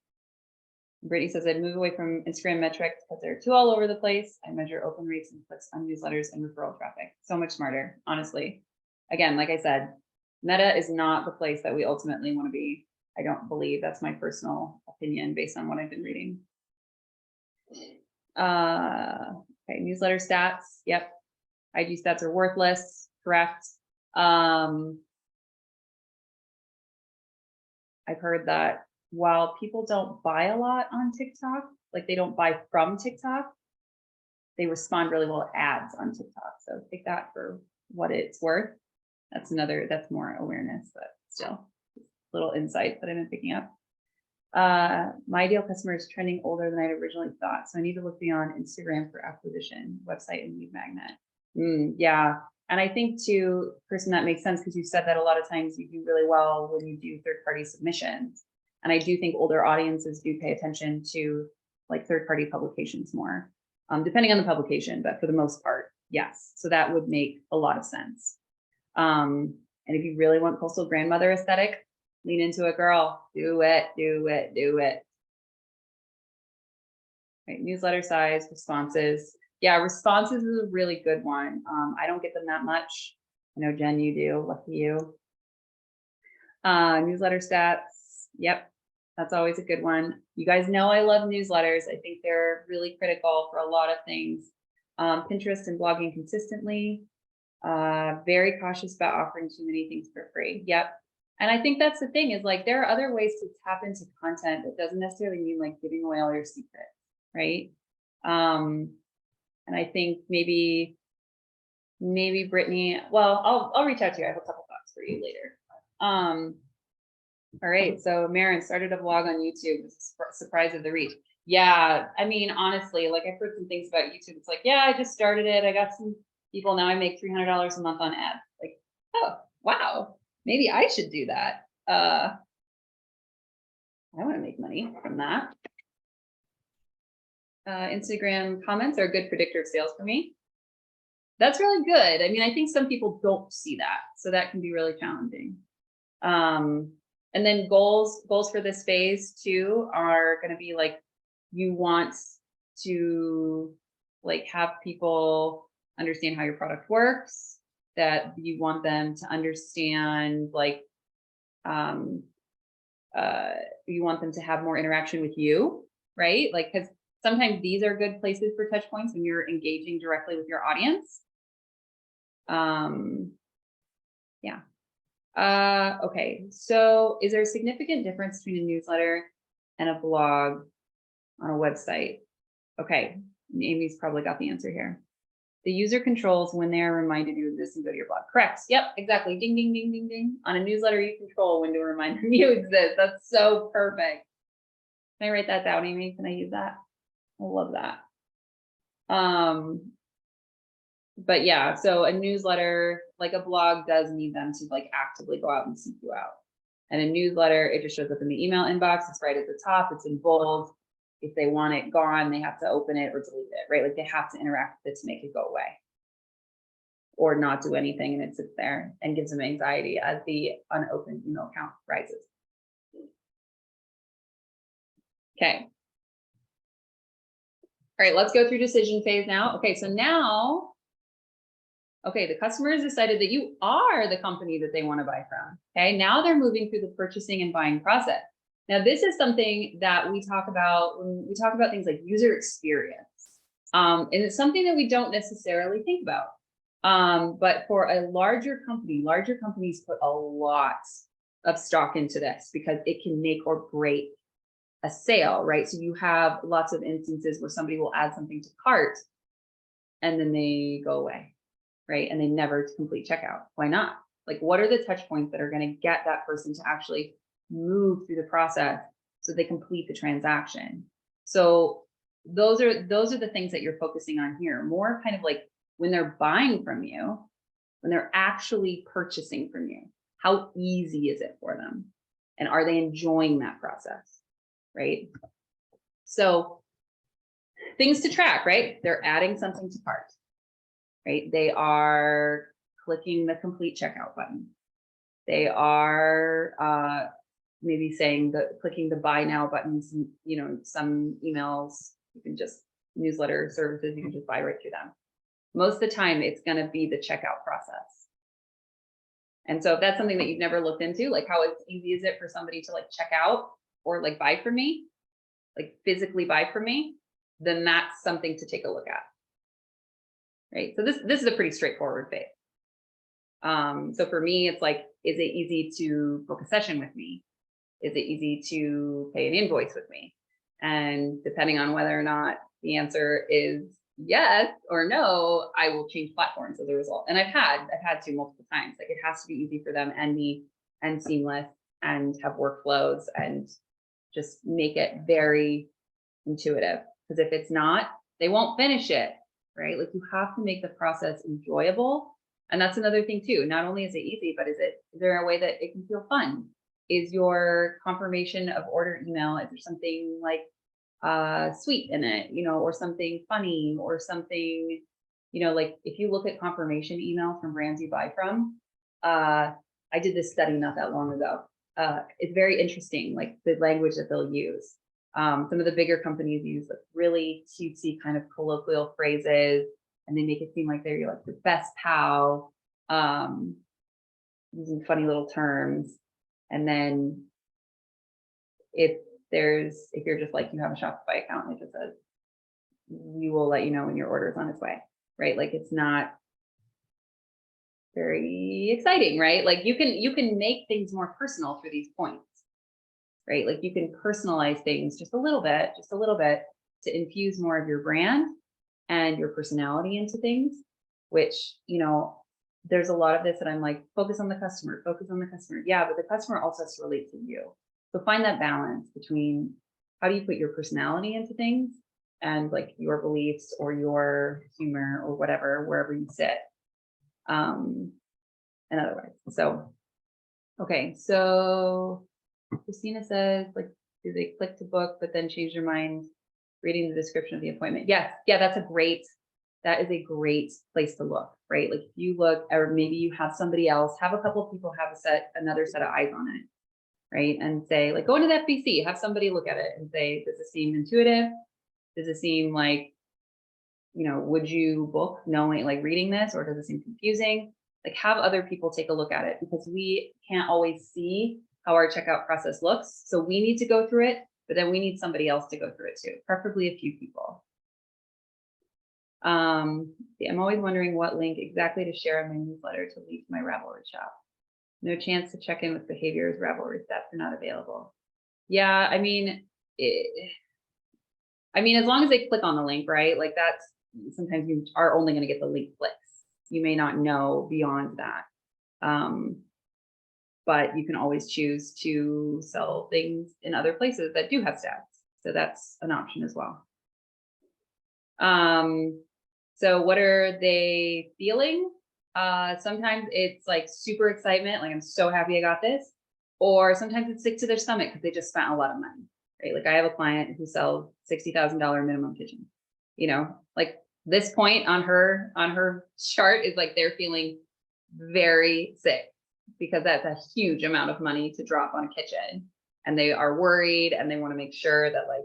Brittany says, I'd move away from Instagram metrics because they're too all over the place. I measure open rates and clicks on newsletters and referral traffic. So much smarter, honestly. Again, like I said, Meta is not the place that we ultimately want to be. I don't believe. That's my personal opinion based on what I've been reading. Okay, newsletter stats. Yep. IG stats are worthless. Correct. I've heard that while people don't buy a lot on TikTok, like they don't buy from TikTok, they respond really well to ads on TikTok. So take that for what it's worth. That's more awareness, but still little insights that I've been picking up. My ideal customer is trending older than I'd originally thought. So I need to look beyond Instagram for acquisition, website and lead magnet. Yeah. And I think too, person, that makes sense, because you said that a lot of times you do really well when you do third-party submissions. And I do think older audiences do pay attention to like third-party publications more, depending on the publication, but for the most part, yes. So that would make a lot of sense. And if you really want coastal grandmother aesthetic, lean into it, girl. Do it, do it, do it. Right, newsletter size, responses. Yeah, responses is a really good one. I don't get them that much. I know, Jen, you do. Lucky you. Newsletter stats. Yep, that's always a good one. You guys know I love newsletters. I think they're really critical for a lot of things. Pinterest and blogging consistently. Very cautious about offering too many things for free. Yep. And I think that's the thing is like, there are other ways to tap into content that doesn't necessarily mean like giving away all your secrets, right? And I think maybe Brittany, well, I'll reach out to you. I have a couple thoughts for you later. All right. So Marin started a vlog on YouTube. Surprise of the reach. Yeah. I mean, honestly, like I've heard some things about YouTube. It's like, yeah, I just started it. I got some people. Now I make $300 a month on ads. Like, oh, wow. Maybe I should do that. I want to make money from that. Instagram comments are a good predictor of sales for me. That's really good. I mean, I think some people don't see that. So that can be really challenging. And then goals for this phase too are going to be like, you want to like have people understand how your product works, that you want them to understand like, you want them to have more interaction with you, right? Like, because sometimes these are good places for touch points when you're engaging directly with your audience. Yeah. Okay. So is there a significant difference between a newsletter and a blog on a website? Okay. Amy's probably got the answer here. The user controls when they are reminded you of this and go to your blog. Correct. Yep, exactly. Ding, ding, ding, ding, ding. On a newsletter, you control when to remind them you exist. That's so perfect. Can I write that down, Amy? Can I use that? I love that. But yeah, so a newsletter, like a blog, does need them to like actively go out and seek you out. And a newsletter, it just shows up in the email inbox. It's right at the top. It's in bold. If they want it gone, they have to open it or delete it, right? Like they have to interact with it to make it go away, or not do anything and it sits there and gives them anxiety as the unopened email account rises. Okay. All right, let's go through decision phase now. Okay, so now, okay, the customer has decided that you are the company that they want to buy from. Okay, now they're moving through the purchasing and buying process. Now, this is something that we talk about when we talk about things like user experience. And it's something that we don't necessarily think about. But for a larger company, larger companies put a lot of stock into this because it can make or break a sale, right? So you have lots of instances where somebody will add something to cart and then they go away, right? And they never complete checkout. Why not? Like, what are the touch points that are going to get that person to actually move through the process so they complete the transaction? So those are the things that you're focusing on here. More kind of like when they're buying from you, when they're actually purchasing from you, how easy is it for them? And are they enjoying that process, right? So things to track, right? They're adding something to cart, right? They are clicking the complete checkout button. They are maybe saying clicking the buy now buttons, you know, some emails, you can just newsletter services, you can just buy right through them. Most of the time it's going to be the checkout process. And so if that's something that you've never looked into, like how easy is it for somebody to like check out or like buy from me, like physically buy from me, then that's something to take a look at. Right. So this is a pretty straightforward phase. So for me, it's like, is it easy to book a session with me? Is it easy to pay an invoice with me? And depending on whether or not the answer is yes or no, I will change platforms as a result. And I've had to multiple times. Like it has to be easy for them and me and seamless and have workflows and just make it very intuitive. Because if it's not, they won't finish it, right? Like you have to make the process enjoyable. And that's another thing too. Not only is it easy, but is there a way that it can feel fun? Is your confirmation of order email, is there something like sweet in it, you know, or something funny or something, you know, like if you look at confirmation email from brands you buy from, I did this study not that long ago. It's very interesting, like the language that they'll use. Some of the bigger companies use like really cutesy kind of colloquial phrases, and they make it seem like they're like the best pal, using funny little terms. And then if you're just like, you have a Shopify account, it just says, we will let you know when your order is on its way, right? Like it's not very exciting, right? Like you can make things more personal through these points, right? Like you can personalize things just a little bit to infuse more of your brand and your personality into things, which, there's a lot of this that I'm like, focus on the customer. Yeah, but the customer also has to relate to you. So find that balance between how do you put your personality into things and like your beliefs or your humor or whatever, wherever you sit. And otherwise. So, okay. So Christina says, like, do they click to book, but then change their mind reading the description of the appointment? Yes. Yeah, that is a great place to look, right? Like if you look, or maybe you have somebody else, have a couple of people have another set of eyes on it, right? And say, like, go into that FBC, have somebody look at it and say, does it seem intuitive? Does it seem like, would you book knowing, like reading this, or does it seem confusing? Like have other people take a look at it, because we can't always see how our checkout process looks. So we need to go through it, but then we need somebody else to go through it too, preferably a few people. I'm always wondering what link exactly to share in my newsletter to lead to my Ravelry shop. No chance to check in with behaviors, Ravelry stats are not available. Yeah, I mean, as long as they click on the link, right? Like sometimes you are only going to get the link clicks. You may not know beyond that. But you can always choose to sell things in other places that do have stats. So that's an option as well. So what are they feeling? Sometimes it's like super excitement, like I'm so happy I got this. Or sometimes it's sick to their stomach because they just spent a lot of money, right? Like I have a client who sells $60,000 minimum kitchen, like this point on her chart is like they're feeling very sick because that's a huge amount of money to drop on a kitchen, and they are worried and they want to make sure that like,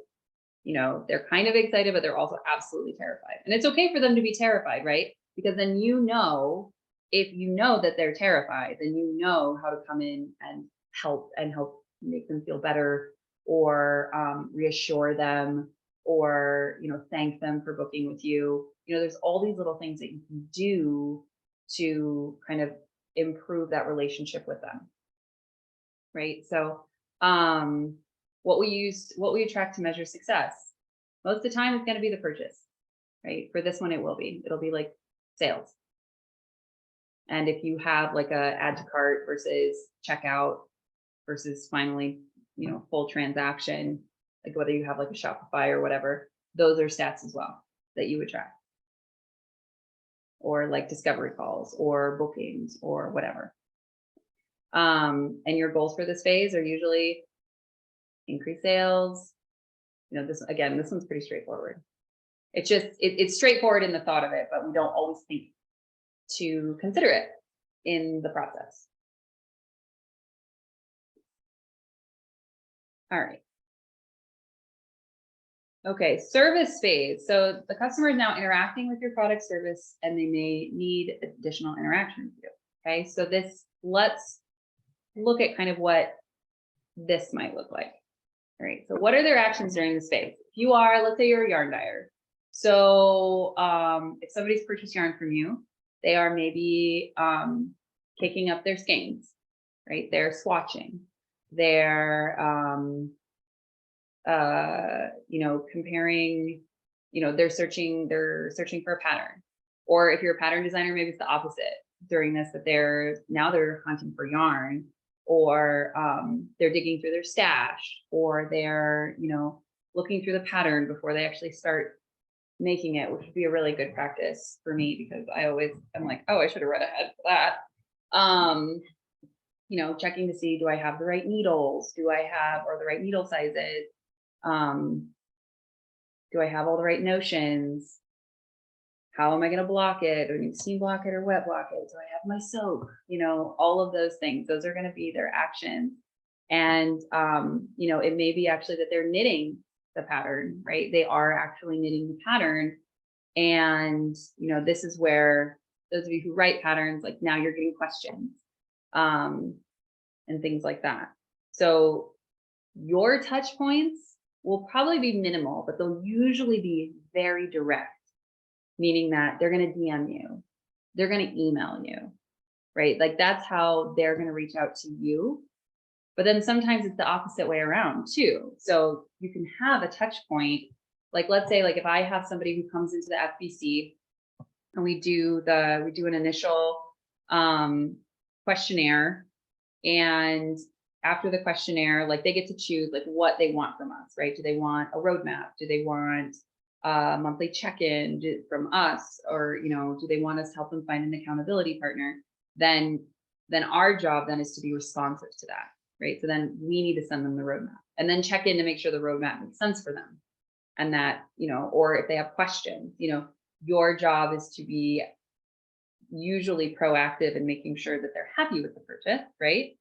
they're kind of excited, but they're also absolutely terrified. And it's okay for them to be terrified, right? Because then, if you know that they're terrified, then you know how to come in and help make them feel better, or reassure them, or, thank them for booking with you. There's all these little things that you can do to kind of improve that relationship with them. Right. So, what we attract to measure success, most of the time it's going to be the purchase, right? For this one, it'll be like sales. And if you have like a add to cart versus checkout versus finally, full transaction, like whether you have like a Shopify or whatever, those are stats as well that you would track. Or like discovery calls or bookings or whatever. And your goals for this phase are usually increase sales. This one's pretty straightforward. It's just, it's straightforward in the thought of it, but we don't always think to consider it in the process. All right. Okay, service phase. So the customer is now interacting with your product service, and they may need additional interaction with you. Okay, so let's look at kind of what this might look like. All right, so what are their actions during this phase? If you are, let's say you're a yarn dyer. So if somebody's purchased yarn from you, they are maybe kicking up their skeins, right? They're swatching. They're comparing, they're searching for a pattern. Or if you're a pattern designer, maybe it's the opposite during this, that they're hunting for yarn, or they're digging through their stash, or they're, looking through the pattern before they actually start making it, which would be a really good practice for me, because I'm like, oh, I should have read ahead for that. Checking to see, do I have the right needles? Or the right needle sizes? Do I have all the right notions? How am I going to block it? Do I need to steam block it or wet block it? Do I have my soap? You know, all of those things, those are going to be their actions. And, you know, it may be actually that they're knitting the pattern, right? They are actually knitting the pattern. And, you know, this is where those of you who write patterns, like now you're getting questions, and things like that. So your touch points will probably be minimal, but they'll usually be very direct, meaning that they're going to DM you, they're going to email you, right? Like that's how they're going to reach out to you. But then sometimes it's the opposite way around too. So you can have a touch point. Like, let's say, like if I have somebody who comes into the FBC and we do an initial questionnaire, and after the questionnaire, like they get to choose like what they want from us, right? Do they want a roadmap? Do they want a monthly check-in from us? Or, you know, do they want us to help them find an accountability partner? Then our job then is to be responsive to that, right? So then we need to send them the roadmap and then check in to make sure the roadmap makes sense for them. And that, you know, or if they have questions, you know, your job is to be usually proactive in making sure that they're happy with the purchase, right?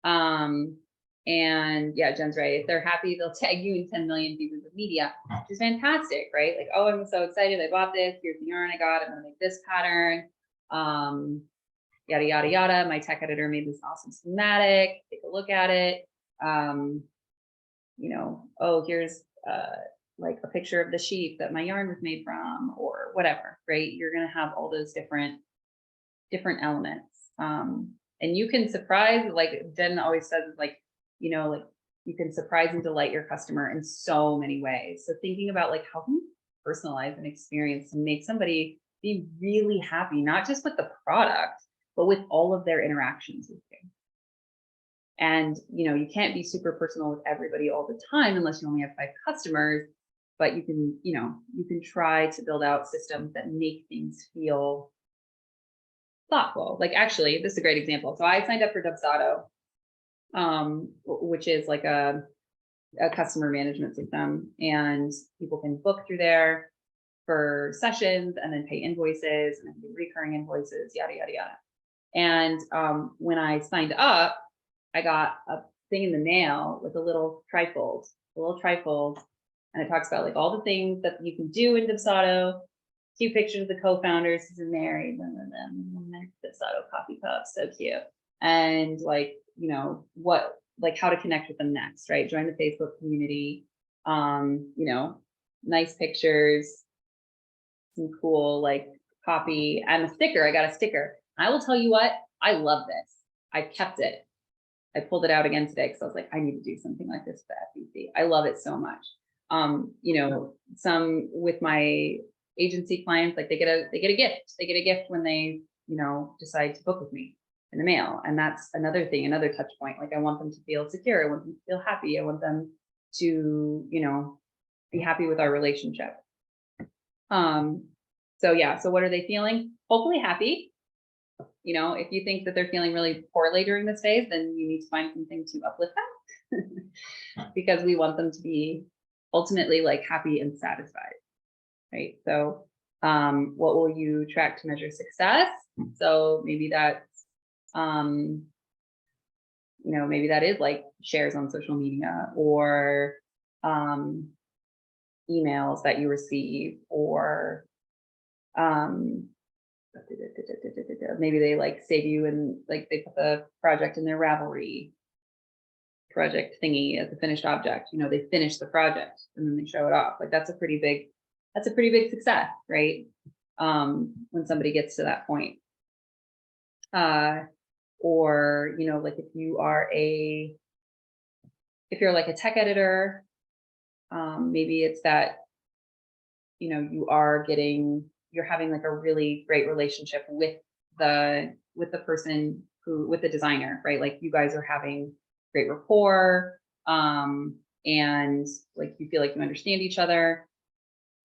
And yeah, Jen's right. If they're happy, they'll tag you in 10 million pieces of media, which is fantastic, right? Like, oh, I'm so excited. I bought this. Here's the yarn I got. I'm going to make this pattern. Yada, yada, yada. My tech editor made this awesome schematic. Take a look at it. You know, oh, here's, like a picture of the sheep that my yarn was made from, or whatever, right? You're going to have all those different elements. And you can surprise, like Jen always says, like, you know, like you can surprise and delight your customer in so many ways. So thinking about like how can you personalize an experience and make somebody be really happy, not just with the product, but with all of their interactions with you. And, you know, you can't be super personal with everybody all the time unless you only have 5 customers, but you can, you know, you can try to build out systems that make things feel thoughtful. Like actually, this is a great example. So I signed up for Dubsado, which is like a customer management system, and people can book through there for sessions and then pay invoices and then do recurring invoices, yada, yada, yada. And when I signed up, I got a thing in the mail with a little trifold, and it talks about like all the things that you can do in Dubsado. 2 pictures of the co-founders who's married, and then Dubsado coffee cup, so cute. And like, you know, what, like how to connect with them next, right? Join the Facebook community, you know, nice pictures, some cool like copy, and a sticker. I got a sticker. I will tell you what, I love this. I kept it. I pulled it out again today because I was like, I need to do something like this for FBC. I love it so much. You know, some with my agency clients, like they get a gift. They get a gift when they, you know, decide to book with me in the mail. And that's another thing, another touch point. Like I want them to feel secure. I want them to feel happy. I want them to, you know, be happy with our relationship. So yeah, so what are they feeling? Hopefully happy. You know, if you think that they're feeling really poorly during this phase, then you need to find something to uplift them because we want them to be ultimately like happy and satisfied. Right. So what will you track to measure success? So maybe that's, you know, maybe that is like shares on social media, or emails that you receive, or maybe they like save you and like they put the project in their Ravelry project thingy as a finished object. You know, they finish the project and then they show it off. Like that's a pretty big success, right? When somebody gets to that point. Or, you know, like if you're like a tech editor, maybe it's that, you know, you're having like a really great relationship with the person with the designer, right? Like you guys are having great rapport, and like you feel like you understand each other,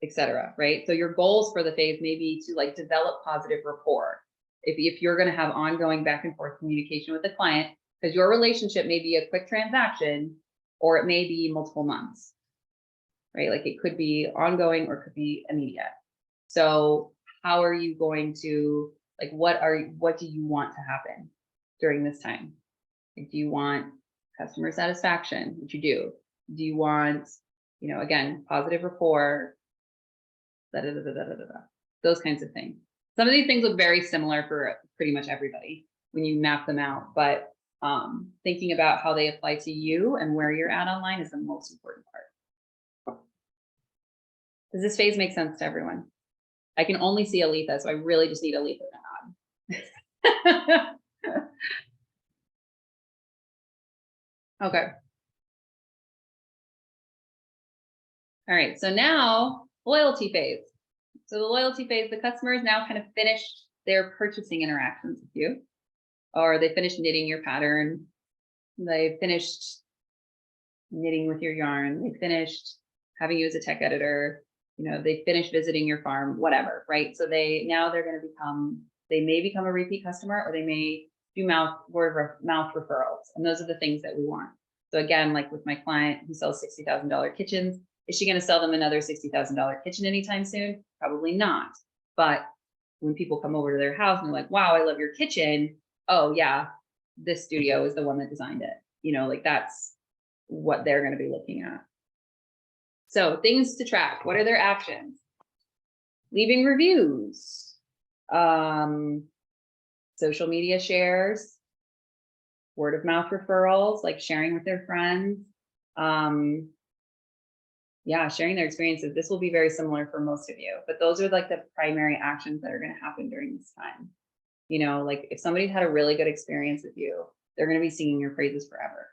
etc. Right? So your goals for the phase may be to like develop positive rapport. If you're going to have ongoing back and forth communication with the client, because your relationship may be a quick transaction or it may be multiple months, right? Like it could be ongoing or it could be immediate. So how are you going to, like, what do you want to happen during this time? Like, do you want customer satisfaction, which you do? Do you want, again, positive rapport, da, da, da, da, da, da, da, those kinds of things. Some of these things look very similar for pretty much everybody when you map them out, but thinking about how they apply to you and where you're at online is the most important part. Does this phase make sense to everyone? I can only see Aletha, so I really just need Aletha to nod. Okay. All right, so now loyalty phase. So the loyalty phase, the customer is now kind of finished their purchasing interactions with you, or they finished knitting your pattern. They finished knitting with your yarn. They finished having you as a tech editor. They finished visiting your farm, whatever, right? So they're going to they may become a repeat customer, or they may do word of mouth referrals. And those are the things that we want. So again, like with my client who sells $60,000 kitchens, is she going to sell them another $60,000 kitchen anytime soon? Probably not. But when people come over to their house and they're like, wow, I love your kitchen. Oh yeah, this studio is the one that designed it. Like that's what they're going to be looking at. So things to track. What are their actions? Leaving reviews, social media shares, word of mouth referrals, like sharing with their friends. Sharing their experiences. This will be very similar for most of you, but those are like the primary actions that are going to happen during this time. Like if somebody's had a really good experience with you, they're going to be singing your praises forever,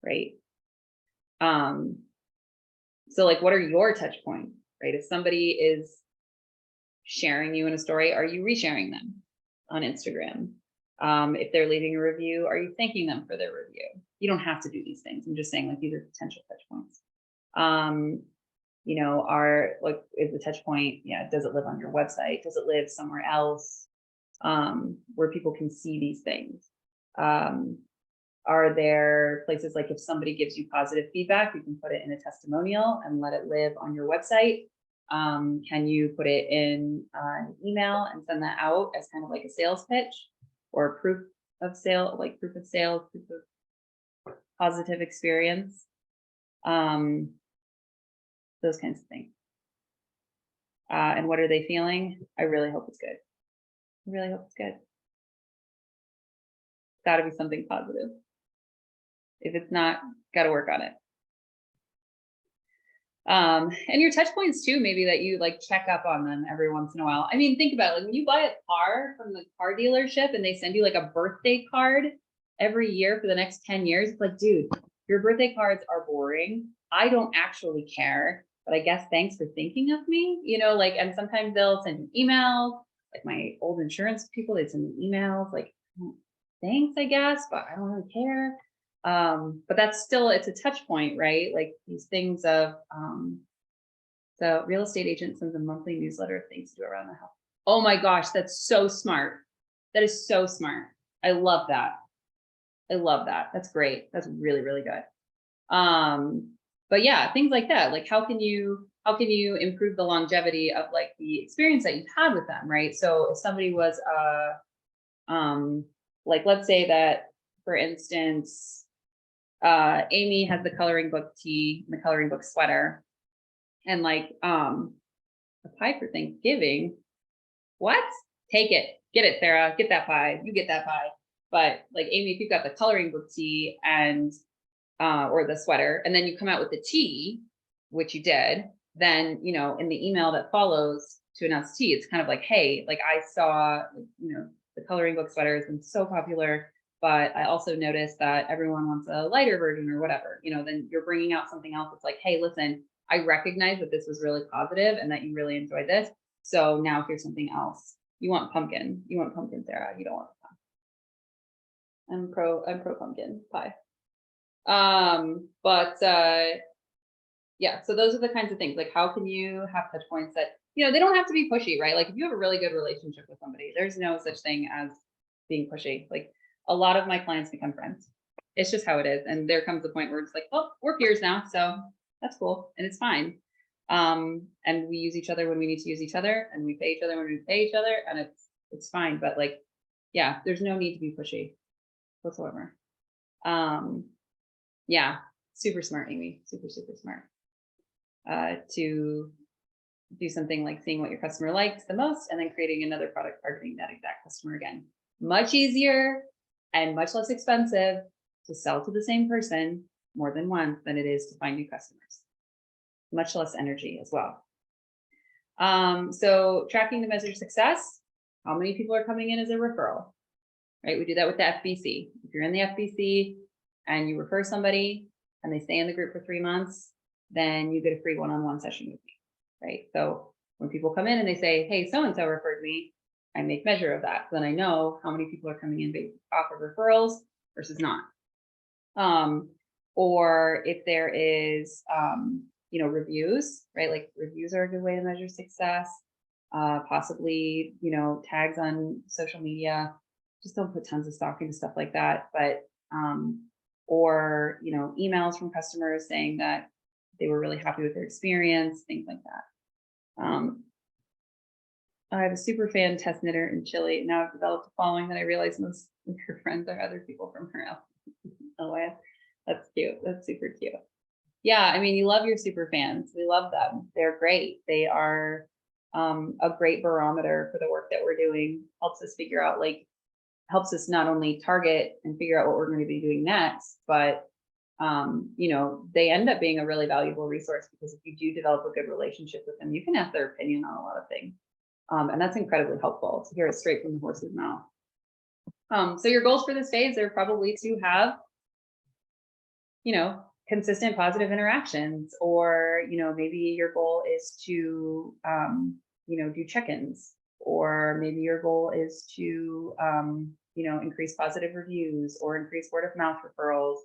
right? So like, what are your touch points, right? If somebody is sharing you in a story, are you resharing them on Instagram? If they're leaving a review, are you thanking them for their review? You don't have to do these things. I'm just saying, like, these are potential touch points. Is the touch point, does it live on your website? Does it live somewhere else where people can see these things? Are there places, like if somebody gives you positive feedback, you can put it in a testimonial and let it live on your website? Can you put it in an email and send that out as kind of like a sales pitch or proof of sale, like proof of sales, proof of positive experience? Those kinds of things. And what are they feeling? I really hope it's good. I really hope it's good. It's got to be something positive. If it's not, got to work on it. And your touch points too, maybe that you like check up on them every once in a while. I mean, think about it. Like when you buy a car from the car dealership and they send you like a birthday card every year for the next 10 years, it's like, dude, your birthday cards are boring. I don't actually care, but I guess thanks for thinking of me, and sometimes they'll send you emails, like my old insurance people, they send me emails like, thanks, I guess, but I don't really care. But that's still, it's a touch point, right? Like these things of, so real estate agent sends a monthly newsletter of things to do around the house. Oh my gosh, that's so smart. That is so smart. I love that. I love that. That's great. That's really, really good. But yeah, things like that. Like how can you improve the longevity of like the experience that you've had with them, right? So if somebody was, like let's say that, for instance, Amy has the coloring book tee and the coloring book sweater and like a pie for Thanksgiving. What? Take it. Get it, Sarah. Get that pie. You get that pie. But like Amy, if you've got the coloring book tee and or the sweater, and then you come out with the tee, which you did, then in the email that follows to announce tea, it's kind of like, hey, like I saw, the coloring book sweater has been so popular, but I also noticed that everyone wants a lighter version or whatever, then you're bringing out something else. It's like, hey, listen, I recognize that this was really positive and that you really enjoyed this. So now here's something else. You want pumpkin, Sarah. You don't want pie. I'm pro pumpkin pie. Yeah, so those are the kinds of things, like how can you have touch points that, they don't have to be pushy, right? Like if you have a really good relationship with somebody, there's no such thing as being pushy. Like a lot of my clients become friends. It's just how it is. And there comes the point where it's like, oh, we're peers now. So that's cool. And it's fine. And we use each other when we need to use each other, and we pay each other when we pay each other, and it's fine. But like, yeah, there's no need to be pushy whatsoever. Yeah, super smart, Amy. Super, super smart. To do something like seeing what your customer likes the most and then creating another product targeting that exact customer again. Much easier and much less expensive to sell to the same person more than once than it is to find new customers. Much less energy as well. So tracking to measure success, how many people are coming in as a referral, right? We do that with the FBC. If you're in the FBC and you refer somebody and they stay in the group for 3 months, then you get a free one-on-one session with me, right? So when people come in and they say, hey, so-and-so referred me, I make measure of that. So then I know how many people are coming in based off of referrals versus not. Or if there is, reviews, right? Like reviews are a good way to measure success. Possibly, tags on social media. Just don't put tons of stock into stuff like that. But, or, emails from customers saying that they were really happy with their experience, things like that. I have a super fan test knitter in Chile. Now I've developed a following that I realize most of her friends are other people from her LA. That's cute. That's super cute. Yeah, I mean, you love your super fans. We love them. They're great. They are a great barometer for the work that we're doing. Helps us figure out, helps us not only target and figure out what we're going to be doing next, but they end up being a really valuable resource, because if you do develop a good relationship with them, you can ask their opinion on a lot of things. And that's incredibly helpful to hear it straight from the horse's mouth. So your goals for this phase are probably to have, consistent positive interactions, or, maybe your goal is to, do check-ins, or maybe your goal is to, increase positive reviews or increase word of mouth referrals.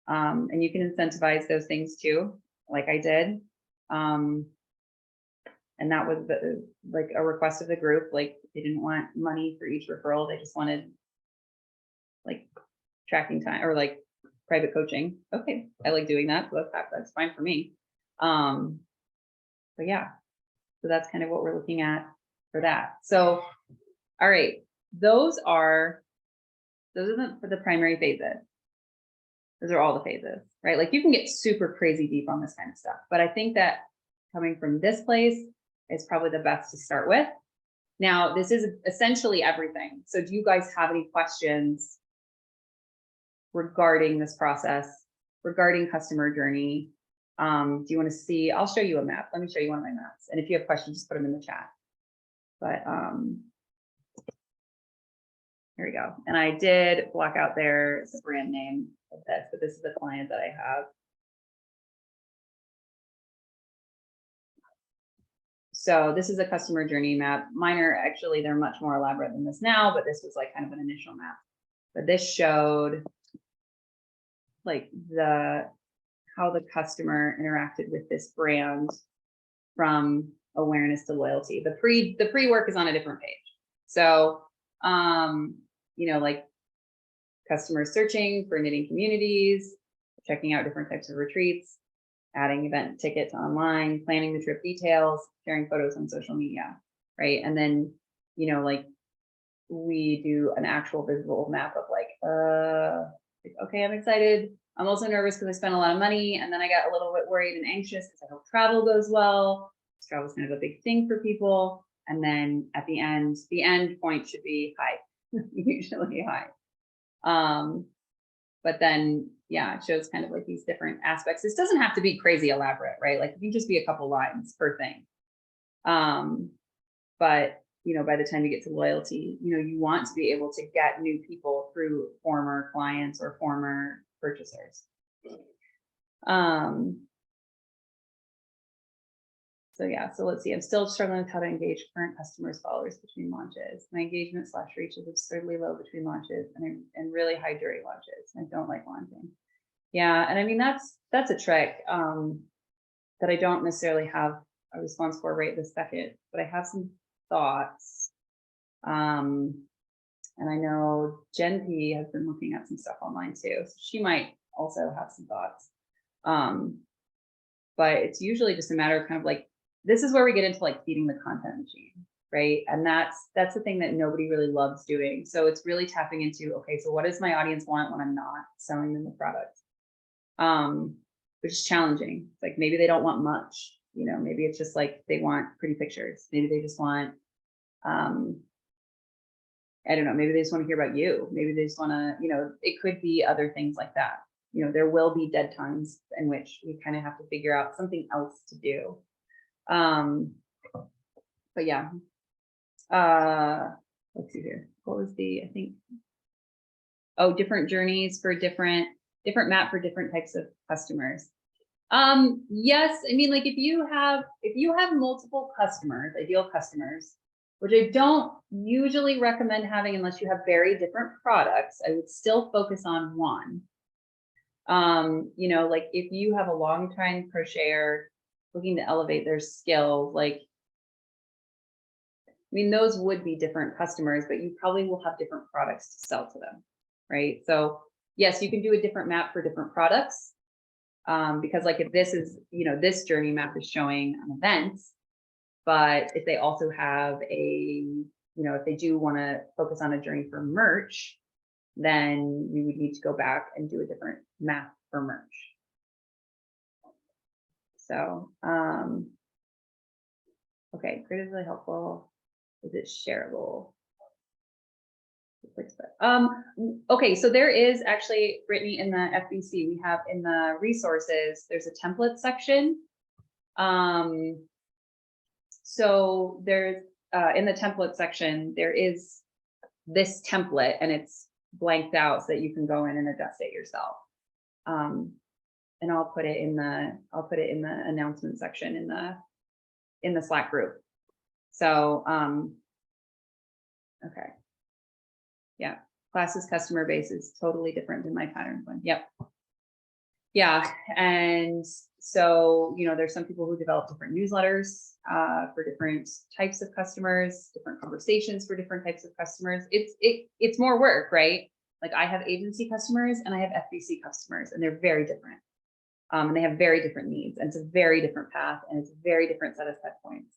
And you can incentivize those things too, like I did. And that was like a request of the group. Like, they didn't want money for each referral. They just wanted like tracking time, or like private coaching. Okay, I like doing that. So that's fine for me. But yeah, so that's kind of what we're looking at for that. So, all right, those are the primary phases. Those are all the phases, right? Like, you can get super crazy deep on this kind of stuff, but I think that coming from this place is probably the best to start with. Now, this is essentially everything. So do you guys have any questions regarding this process, regarding customer journey? Do you want to see? I'll show you a map. Let me show you one of my maps. And if you have questions, just put them in the chat. But here we go. And I did block out the brand name of this, but this is the client that I have. So this is a customer journey map. Mine are actually, they're much more elaborate than this now, but this was like kind of an initial map. But this showed like how the customer interacted with this brand from awareness to loyalty. The pre-work is on a different page. So, like customers searching for knitting communities, checking out different types of retreats, adding event tickets online, planning the trip details, sharing photos on social media, right? And then, we do an actual visual map of like, okay, I'm excited. I'm also nervous because I spent a lot of money, and then I got a little bit worried and anxious because I hope travel goes well. Travel is kind of a big thing for people. And then at the end point should be high, usually high. But then, yeah, it shows kind of like these different aspects. This doesn't have to be crazy elaborate, right? Like, it can just be a couple lines per thing. But, by the time you get to loyalty, you want to be able to get new people through former clients or former purchasers. So yeah, so let's see. I'm still struggling with how to engage current customers, followers between launches. My engagement / reach is absurdly low between launches and really high during launches. I don't like launching. Yeah, and I mean, that's a trick that I don't necessarily have a response for right this second, but I have some thoughts. And I know Jen P has been looking at some stuff online too, so she might also have some thoughts. but it's usually just a matter of kind of like, this is where we get into like feeding the content machine, right? And that's the thing that nobody really loves doing. So it's really tapping into, okay, so what does my audience want when I'm not selling them the product? Which is challenging. Like maybe they don't want much, you know, maybe it's just like they want pretty pictures. Maybe they just want, I don't know, maybe they just want to hear about you. Maybe they just want to, you know, it could be other things like that. You know, there will be dead times in which we kind of have to figure out something else to do. But yeah, let's see here. What was the, I think, oh, different journeys for different map for different types of customers. Yes, I mean, like if you have multiple customers, ideal customers, which I don't usually recommend having unless you have very different products, I would still focus on one. You know, like if you have a long time crocheter looking to elevate their skills, like, I mean, those would be different customers, but you probably will have different products to sell to them, right? So yes, you can do a different map for different products. Because like if this is, you know, this journey map is showing an event, but if they also have a, you know, if they do want to focus on a journey for merch, then we would need to go back and do a different map for merch. So, okay, grid is really helpful. Is it shareable? Okay, so there is actually, Brittany, in the FBC, we have in the resources, there's a template section. So there's, in the template section, there is this template and it's blanked out so that you can go in and adjust it yourself. And I'll put it in the announcement section in the Slack group. So, okay. Yeah, classes customer base is totally different than my pattern one. Yep. Yeah, and so, you know, there's some people who develop different newsletters for different types of customers, different conversations for different types of customers. It's more work, right? Like I have agency customers and I have FBC customers, and they're very different. And they have very different needs, and it's a very different path, and it's a very different set of set points.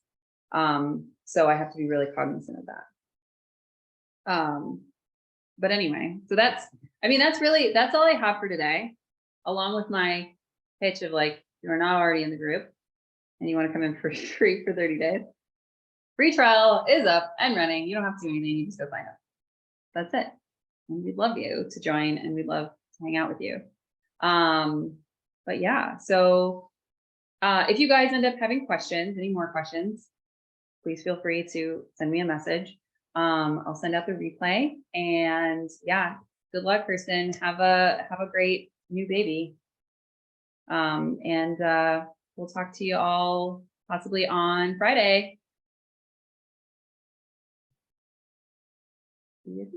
So I have to be really cognizant of that. But anyway, so that's all I have for today, along with my pitch of like, you're not already in the group and you want to come in for free for 30 days. Free trial is up and running. You don't have to do anything. You just go sign up. That's it. And we'd love you to join, and we'd love to hang out with you. But yeah, so if you guys end up having questions, any more questions, please feel free to send me a message. I'll send out the replay, and yeah, good luck, Kirsten. Have a great new baby. And we'll talk to you all possibly on Friday. See you.